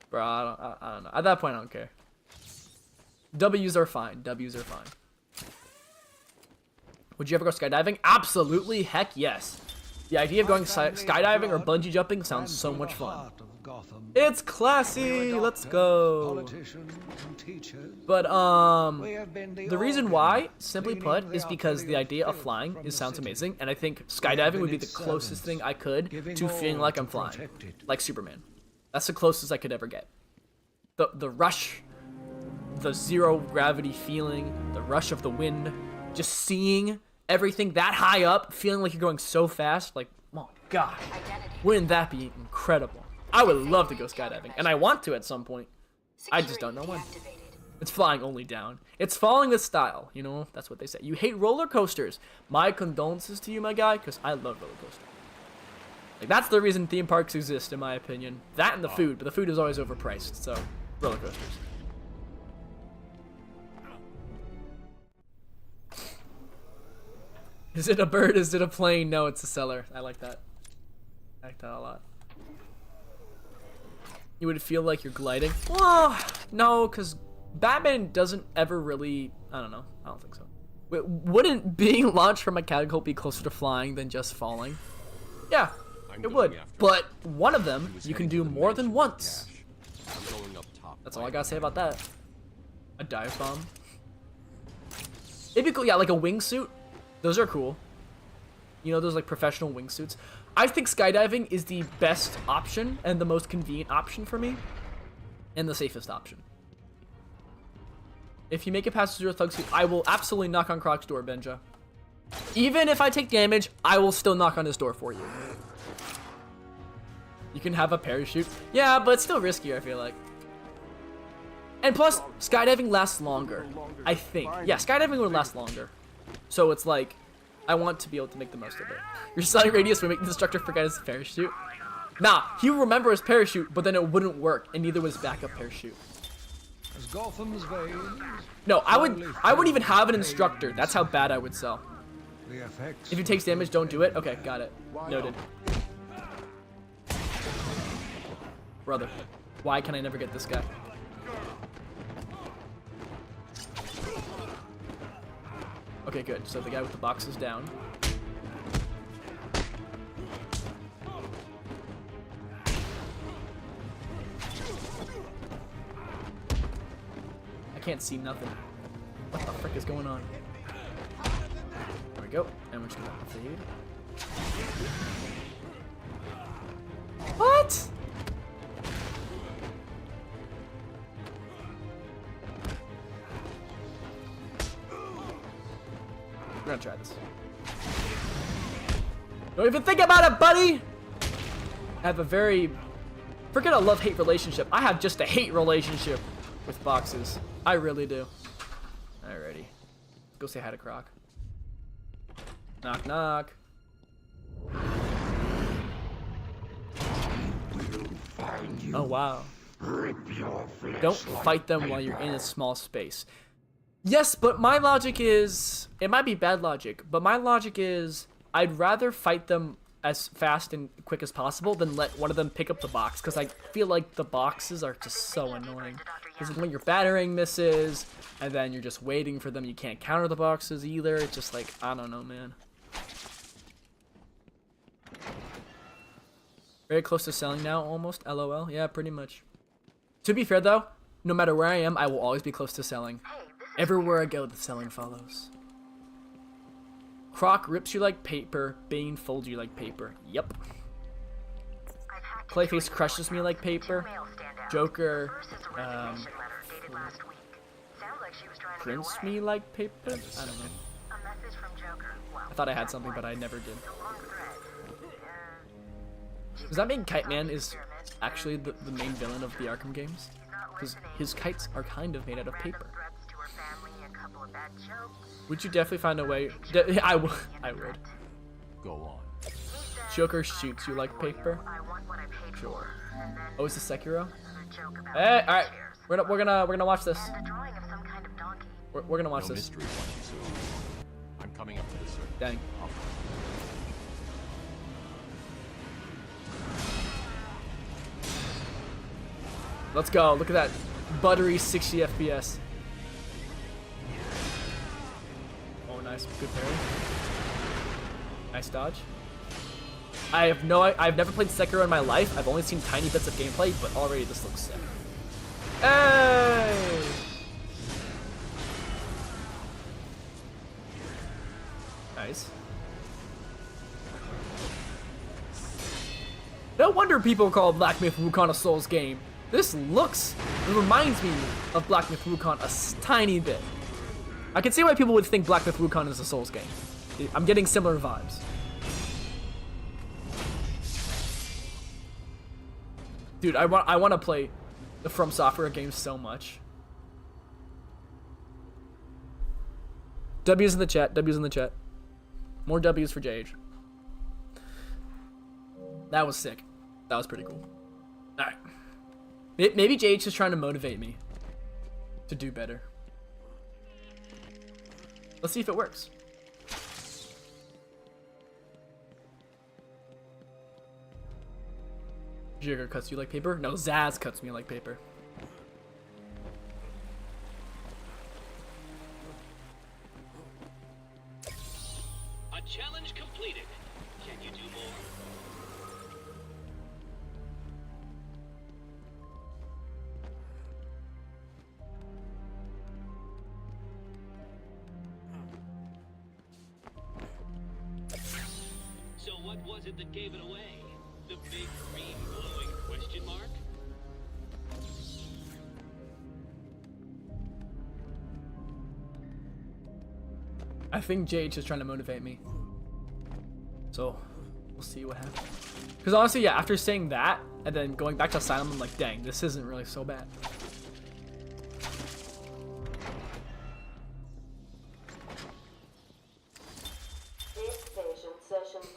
Bro, I don't know. At that point, I don't care. W's are fine. W's are fine. Would you ever go skydiving? Absolutely, heck yes. The idea of going skydiving or bungee jumping sounds so much fun. It's classy. Let's go. But the reason why, simply put, is because the idea of flying sounds amazing, and I think skydiving would be the closest thing I could to feeling like I'm flying, like Superman. That's the closest I could ever get. The rush, the zero gravity feeling, the rush of the wind, just seeing everything that high up, feeling like you're going so fast, like, oh god, wouldn't that be incredible? I would love to go skydiving, and I want to at some point. I just don't know when. It's flying only down. It's falling with style, you know? That's what they say. You hate roller coasters. My condolences to you, my guy, because I love roller coasters. Like, that's the reason theme parks exist, in my opinion. That and the food, but the food is always overpriced, so roller coasters. Is it a bird? Is it a plane? No, it's a cellar. I like that. I like that a lot. You would feel like you're gliding. Oh, no, because Batman doesn't ever really... I don't know. I don't think so. Wouldn't being launched from a catapult be closer to flying than just falling? Yeah, it would. But one of them, you can do more than once. That's all I gotta say about that. A dive bomb. It'd be cool, yeah, like a wingsuit. Those are cool. You know, those like professional wingsuits. I think skydiving is the best option and the most convenient option for me. And the safest option. If you make it past Zero Thug Suit, I will absolutely knock on Croc's door, Benja. Even if I take damage, I will still knock on his door for you. You can have a parachute. Yeah, but it's still riskier, I feel like. And plus, skydiving lasts longer, I think. Yeah, skydiving would last longer. So it's like, I want to be able to make the most of it. Your selling radius would make the instructor forget his parachute. Nah, he would remember his parachute, but then it wouldn't work, and neither was backup parachute. No, I would even have an instructor. That's how bad I would sell. If he takes damage, don't do it. Okay, got it. Noted. Brother, why can I never get this guy? Okay, good. So the guy with the box is down. I can't see nothing. What the frick is going on? There we go. And we're just gonna fade. What? We're gonna try this. Don't even think about it, buddy! I have a very... Forget a love-hate relationship. I have just a hate relationship with boxes. I really do. Alrighty. Let's go say hi to Croc. Knock, knock. Oh, wow. Don't fight them while you're in a small space. Yes, but my logic is... It might be bad logic, but my logic is... I'd rather fight them as fast and quick as possible than let one of them pick up the box, because I feel like the boxes are just so annoying. Because when your battering misses, and then you're just waiting for them, you can't counter the boxes either. It's just like, I don't know, man. Very close to selling now, almost. LOL. Yeah, pretty much. To be fair, though, no matter where I am, I will always be close to selling. Everywhere I go, the selling follows. Croc rips you like paper. Bane folds you like paper. Yep. Clayface crushes me like paper. Joker, prints me like paper? I don't know. I thought I had something, but I never did. Does that mean Kite Man is actually the main villain of the Arkham games? Because his kites are kind of made out of paper. Would you definitely find a way? I would. Go on. Joker shoots you like paper. Sure. Oh, is this Sekiro? Hey, all right. We're gonna watch this. We're gonna watch this. I'm coming up to this. Dang. Let's go. Look at that buttery 60 FPS. Oh, nice. Nice. Good parry. Nice dodge. I've never played Sekiro in my life. I've only seen tiny bits of gameplay, but already this looks sick. Hey! Nice. No wonder people call Black Myth Wukong a Souls game. This reminds me of Black Myth Wukong a tiny bit. I can see why people would think Black Myth Wukong is a Souls game. I'm getting similar vibes. Dude, I want to play the From Software games so much. W's in the chat. W's in the chat. More W's for JH. That was sick. That was pretty cool. Alright. Maybe JH is trying to motivate me to do better. Let's see if it works. Jigger cuts you like paper? No, Zaz cuts me like paper. A challenge completed. Can you do more? So what was it that gave it away? The big green glowing question mark? I think JH is trying to motivate me. So, we'll see what happens. Because honestly, yeah, after saying that, and then going back to Asylum, I'm like, dang, this isn't really so bad. This patient, session 2.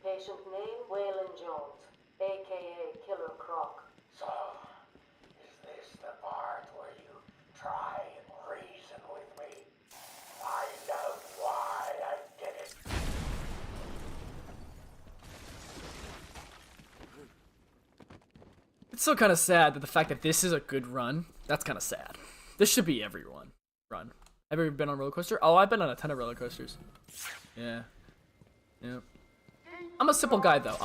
Patient name, Waylon Jones, a.k.a. Killer Croc. So, is this the part where you try and reason with me? Find out why I did it. It's still kind of sad that the fact that this is a good run, that's kind of sad. This should be every run. Have you ever been on a roller coaster? Oh, I've been on a ton of roller coasters. Yeah. Yeah. I'm a simple guy though.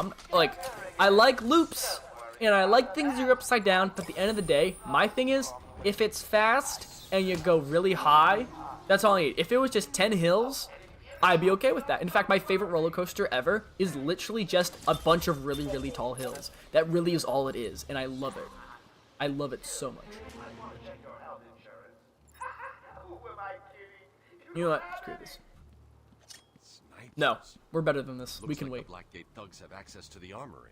I like loops and I like things that are upside down, but at the end of the day, my thing is, if it's fast and you go really high, that's all I need. If it was just 10 hills, I'd be okay with that. In fact, my favorite roller coaster ever is literally just a bunch of really, really tall hills. That really is all it is, and I love it. I love it so much. You know what? Screw this. No, we're better than this. Looks We can like wait. The Blackgate thugs have access to the armory.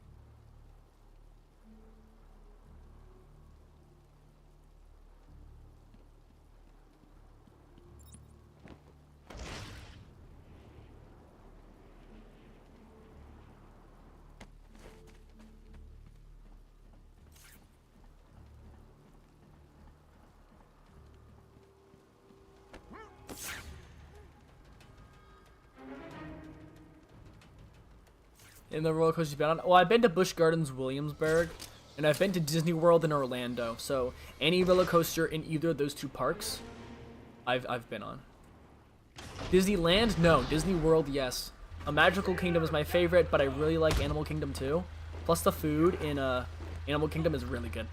In the roller coasters you've been on? Well, I've been to Busch Gardens, Williamsburg, and I've been to Disney World in Orlando. So any roller coaster in either of those two parks, I've been on. Disneyland? No. Disney World? Yes. A Magical Kingdom is my favorite, but I really like Animal Kingdom too. Plus the food in Animal Kingdom is really good.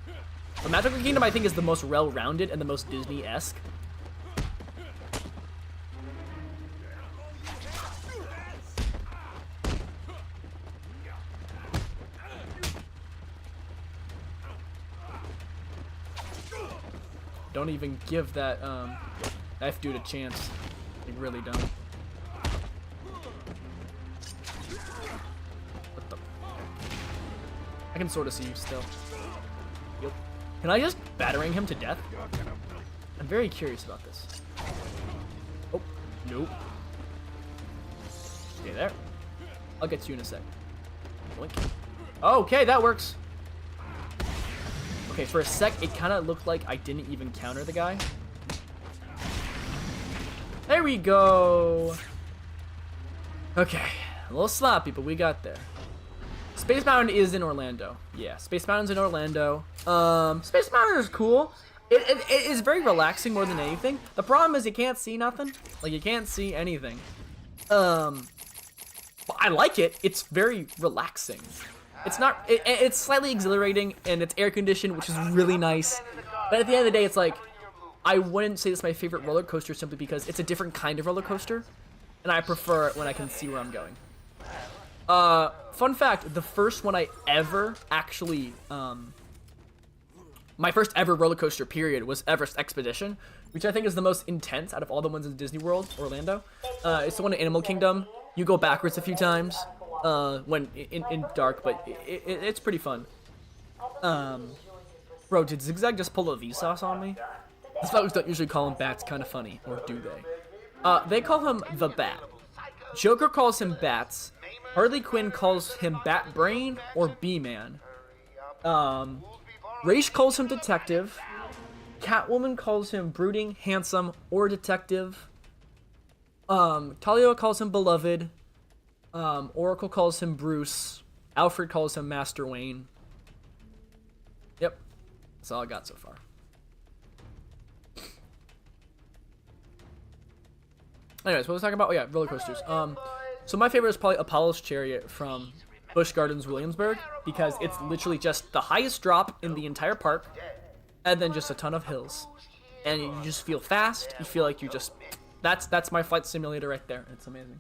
The Magical Kingdom I think is the most well-rounded and the most Disney-esque. Don't even give that knife dude a chance. You really don't. What the? I can sort of see you still. Yep. Can I just battering him to death? I'm very curious about this. Oh, nope. Okay, there. I'll get to you in a sec. Blink. Okay, that works. Okay, for a sec, it kind of looked like I didn't even counter the guy. There we go. Okay, a little sloppy, but we got there. Space Mountain is in Orlando. Yeah, Space Mountain's in Orlando. Space Mountain is cool. It is very relaxing more than anything. The problem is you can't see nothing. Like, you can't see anything. But I like it. It's very relaxing. It's not. It's slightly exhilarating, and it's air conditioned, which is really nice. But at the end of the day, it's like, I wouldn't say it's my favorite roller coaster simply because it's a different kind of roller coaster, and I prefer it when I can see where I'm going. Fun fact: the first one I ever actually, my first ever roller coaster period was Everest Expedition, which I think is the most intense out of all the ones in Disney World, Orlando. It's the one in Animal Kingdom. You go backwards a few times when in dark, but it's pretty fun. Bro, did Zigzag just pull a Vsauce on me? These folks don't usually call him bats, kind of funny, or do they? They call him the Bat. Joker calls him Bats. Harley Quinn calls him Bat Brain or B-Man. Raish calls him Detective. Catwoman calls him Brooding, Handsome, or Detective. Talia calls him Beloved. Oracle calls him Bruce. Alfred calls him Master Wayne. Yep. That's all I got so far. Anyways, what was I talking about? Oh yeah, roller coasters. So my favorite is probably Apollo's Chariot from Busch Gardens, Williamsburg, because it's literally just the highest drop in the entire park, and then just a ton of hills, and you just feel fast. You feel like you just that's my flight simulator right there. It's amazing.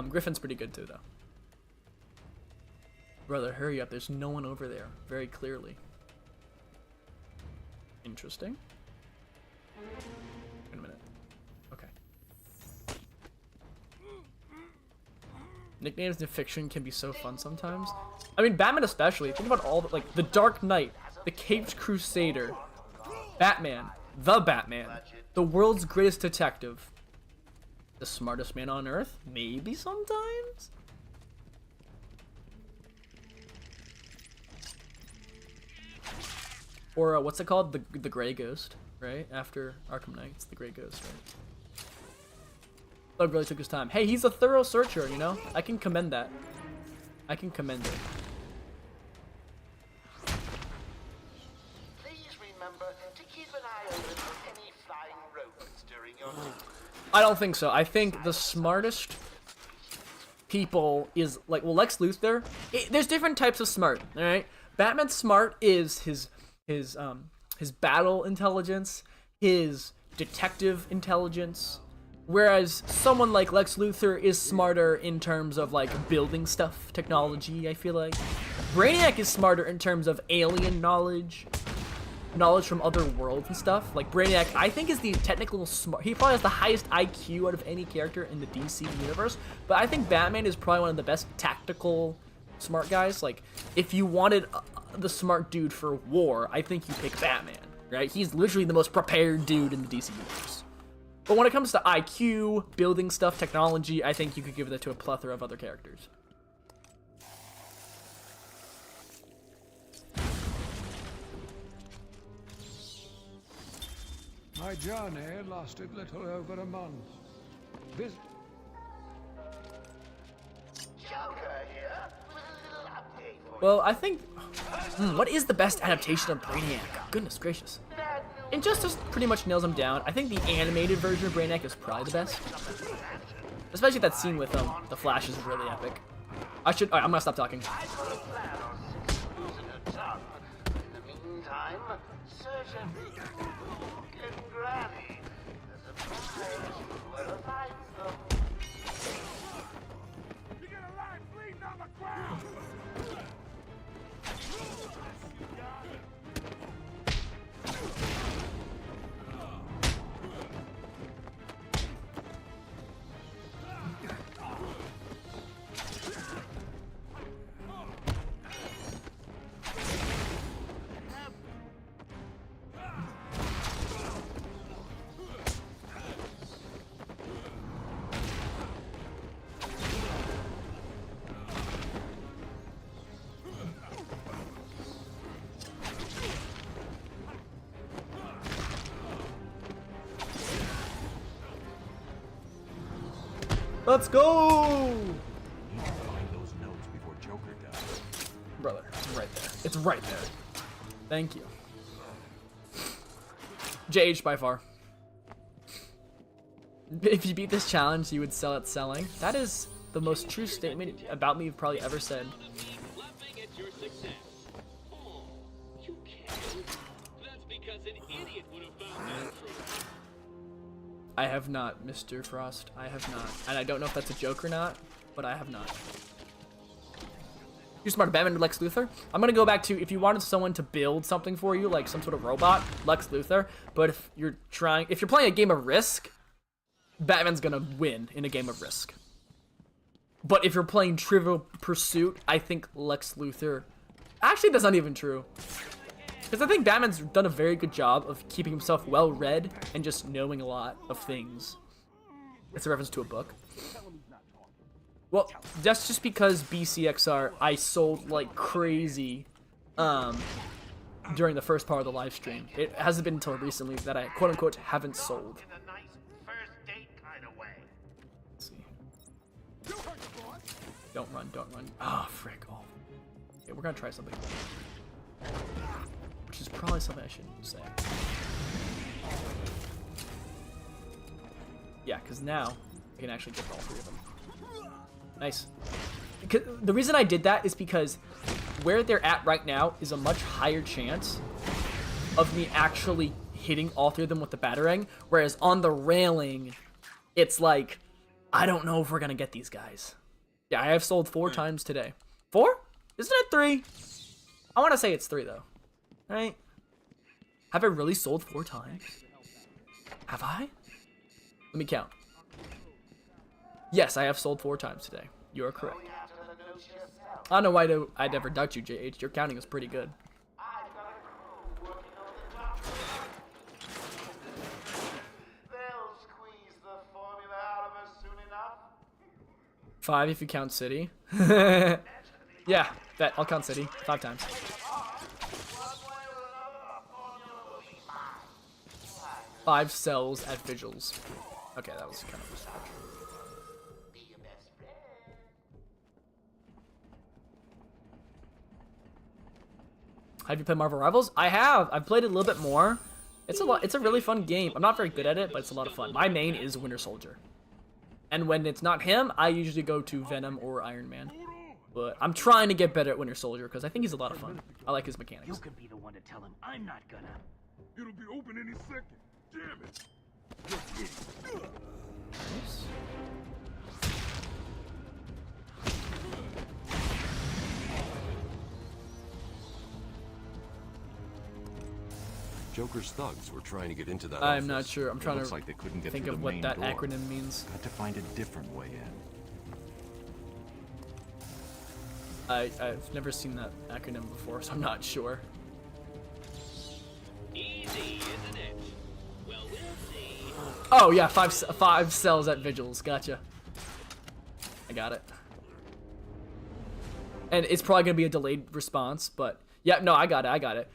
Griffin's pretty good too, though. Brother, hurry up! There's no one over there. Very clearly. Interesting. Wait a minute. Okay. Nicknames in fiction can be so fun sometimes. I mean, Batman especially. Think about all the, like, the Dark Knight, the Caped Crusader, Batman, the Batman, the world's greatest detective, the smartest man on Earth, maybe sometimes? Or what's it called? The Gray Ghost, right? After Arkham Knight, it's the Gray Ghost, right? Doug really took his time. Hey, he's a thorough searcher, you know? I can commend that. I can commend it. Please remember to keep an eye open for any flying rodents during your duty. I don't think so. I think the smartest people is, like, well, Lex Luthor. There's different types of smart, all right? Batman's smart is his battle intelligence, his detective intelligence, whereas someone like Lex Luthor is smarter in terms of, like, building stuff, technology, I feel like. Brainiac is smarter in terms of alien knowledge from other worlds and stuff. Like, Brainiac, I think, is the technical smart. He probably has the highest IQ out of any character in the DC universe, but I think Batman is probably one of the best tactical smart guys. Like, if you wanted the smart dude for war, I think you pick Batman, right? He's literally the most prepared dude in the DC universe. But when it comes to IQ, building stuff, technology, I think you could give that to a plethora of other characters. My journey lasted little over a month. This Joker here with a little update for Well, I think... what is the best adaptation of Brainiac? Goodness gracious. Injustice pretty much nails him down. I think the animated version of Brainiac is probably the best. Especially that scene with the Flash is really epic. Alright, I'm gonna stop talking. In the meantime, search every nook and granny. The surprise whoever finds them. You get a line bleeding on the ground! Let's go! You need to find those notes before Joker does. Brother, it's right there. It's right there. Thank you. JH by far. If you beat this challenge, you would sell at selling. That is the most true statement about me you've probably ever said. Laughing at your success. Oh, you can't. That's because an idiot would have found that truth. I have not, Mr. Frost. I have not. And I don't know if that's a joke or not, but I have not. You're smart, Batman or Lex Luthor? I'm gonna go back to, if you wanted someone to build something for you, like some sort of robot, Lex Luthor. But if you're playing a game of Risk, Batman's gonna win in a game of Risk. But if you're playing Trivial Pursuit, I think Lex Luthor... Actually, that's not even true. Because I think Batman's done a very good job of keeping himself well-read and just knowing a lot of things. It's a reference to a book. Well, that's just because BCXR, I sold like crazy during the first part of the live stream. It hasn't been until recently that I, quote-unquote, haven't sold. Let's see. Don't run, don't run. Ah, frick. Oh. Okay, we're gonna try something. Which is probably something I shouldn't say. Yeah, because now I can actually get all three of them. Nice. The reason I did that is because where they're at right now is a much higher chance of me actually hitting all three of them with the Batarang, whereas on the railing, it's like, I don't know if we're gonna get these guys. Yeah, I have sold 4 times today. 4? Isn't it 3? I want to say it's 3 though. Right? Have I really sold 4 times? Have I? Let me count. Yes, I have sold 4 times today. You are correct. I don't know why I'd ever doubt you, JH. Your counting is pretty good. 5 if you count City. Yeah, bet. I'll count City 5 times. 5 cells at Vigils. Okay, that was kind of a stretch. Have you played Marvel Rivals? I have. I've played it a little bit more. It's a lot. It's a really fun game. I'm not very good at it, but it's a lot of fun. My main is Winter Soldier. And when it's not him, I usually go to Venom or Iron Man. But I'm trying to get better at Winter Soldier because I think he's a lot of fun. I like his mechanics. You can be the one to tell him I'm not gonna. It'll be open any second. Damn it. Nice. Joker's thugs were trying to get into that I'm office. not sure. I'm trying Looks to like they couldn't get think through of the what main that door. acronym means. Got to find a different way in. I've never seen that acronym before, so I'm not sure. Easy, isn't it? Well, we'll see. Oh yeah, 5 cells at Vigils. Gotcha. I got it. And it's probably gonna be a delayed response, but yeah, no, I got it. I got it.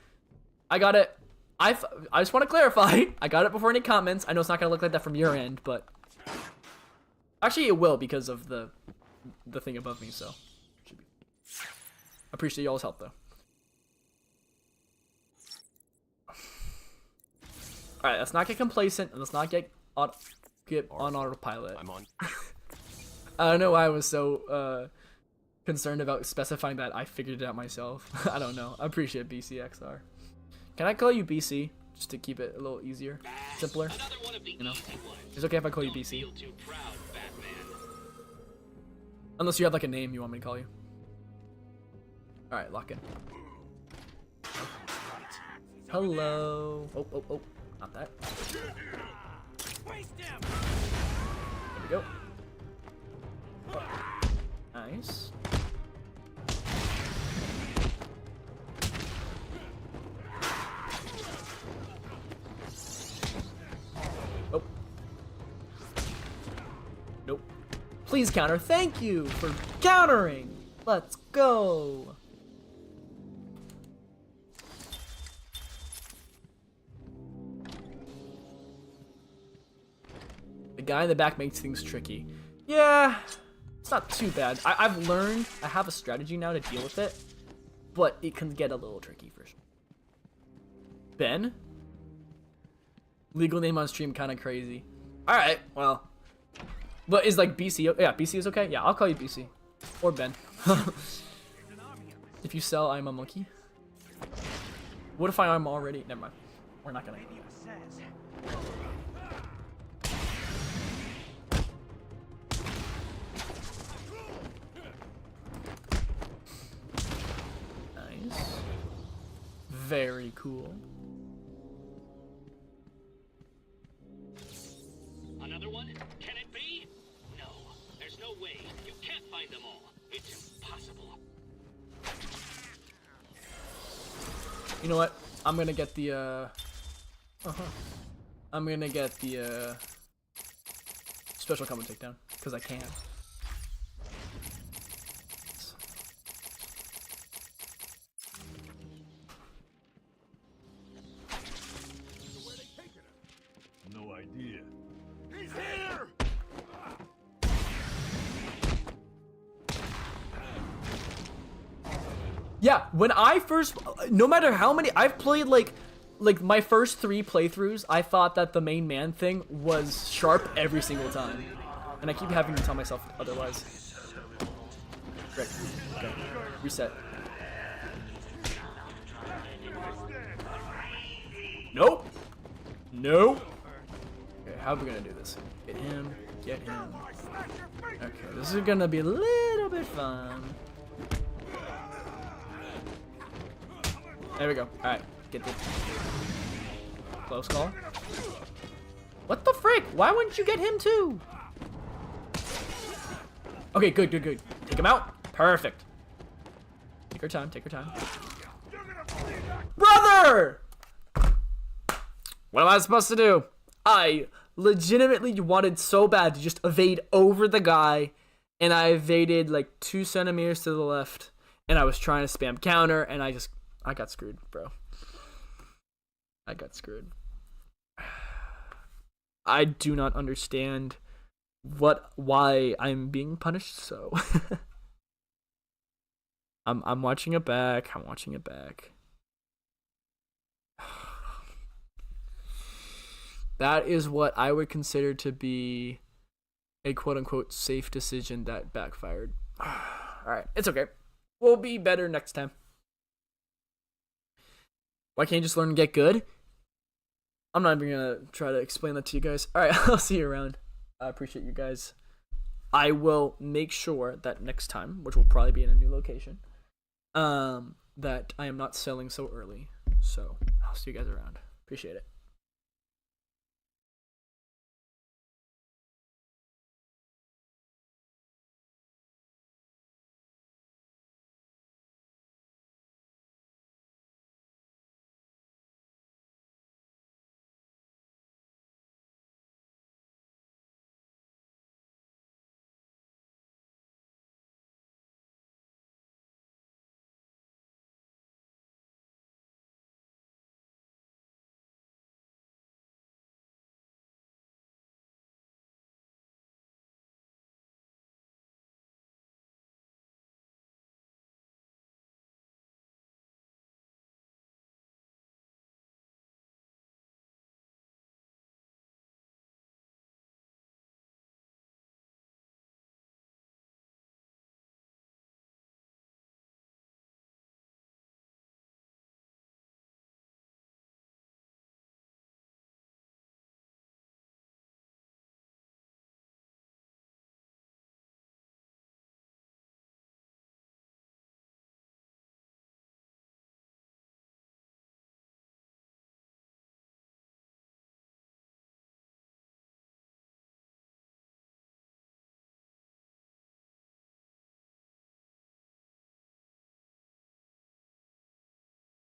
I got it. I just want to clarify. I got it before any comments. I know it's not gonna look like that from your end, but actually it will because of the thing above me. So should be. Appreciate y'all's help though. All right, let's not get complacent and let's not get on autopilot. I'm on. I don't know why I was so concerned about specifying that I figured it out myself. I don't know. I appreciate BCXR. Can I call you BC just to keep it a little easier, simpler? You know, it's okay if I call you BC. Unless you have like a name you want me to call you. All right, lock in. Hello. Oh, not that. There we go. Nice. Oh. Nope. Please counter. Thank you for countering. Let's go. The guy in the back makes things tricky. Yeah, it's not too bad. I've learned, I have a strategy now to deal with it, but it can get a little tricky for sure. Ben? Legal name on stream kind of crazy. All right, well, but is like BC? Yeah, BC is okay. Yeah, I'll call you BC or Ben. If you sell, I'm a monkey. What if I'm already? Never mind. We're not gonna. Nice. Very cool. Another one? Can it be? No. There's no way. You can't find them all. It's impossible. You know what? I'm gonna get the I'm gonna get the special combo takedown because I can. No idea. He's here! Yeah, when I first, no matter how many, I've played like my first 3 playthroughs, I thought that the main man thing was sharp every single time. And I keep having to tell myself otherwise. Rick, okay, reset. Nope. Nope. Okay, how are we gonna do this? Get him, get him. Okay, this is gonna be a little bit fun. There we go. Alright, get this. Close call. What the frick? Why wouldn't you get him too? Okay, good, good, good. Take him out. Perfect. Take your time, take your time. Brother! What am I supposed to do? I legitimately wanted so bad to just evade over the guy, and I evaded like 2 centimeters to the left, and I was trying to spam counter, and I got screwed, bro. I got screwed. I do not understand why I'm being punished so. I'm watching it back. I'm watching it back. That is what I would consider to be a quote-unquote safe decision that backfired. Alright, it's okay. We'll be better next time. Why can't you just learn and get good? I'm not even gonna try to explain that to you guys. Alright, I'll see you around. I appreciate you guys. I will make sure that next time, which will probably be in a new location, that I am not selling so early. So, I'll see you guys around. Appreciate it.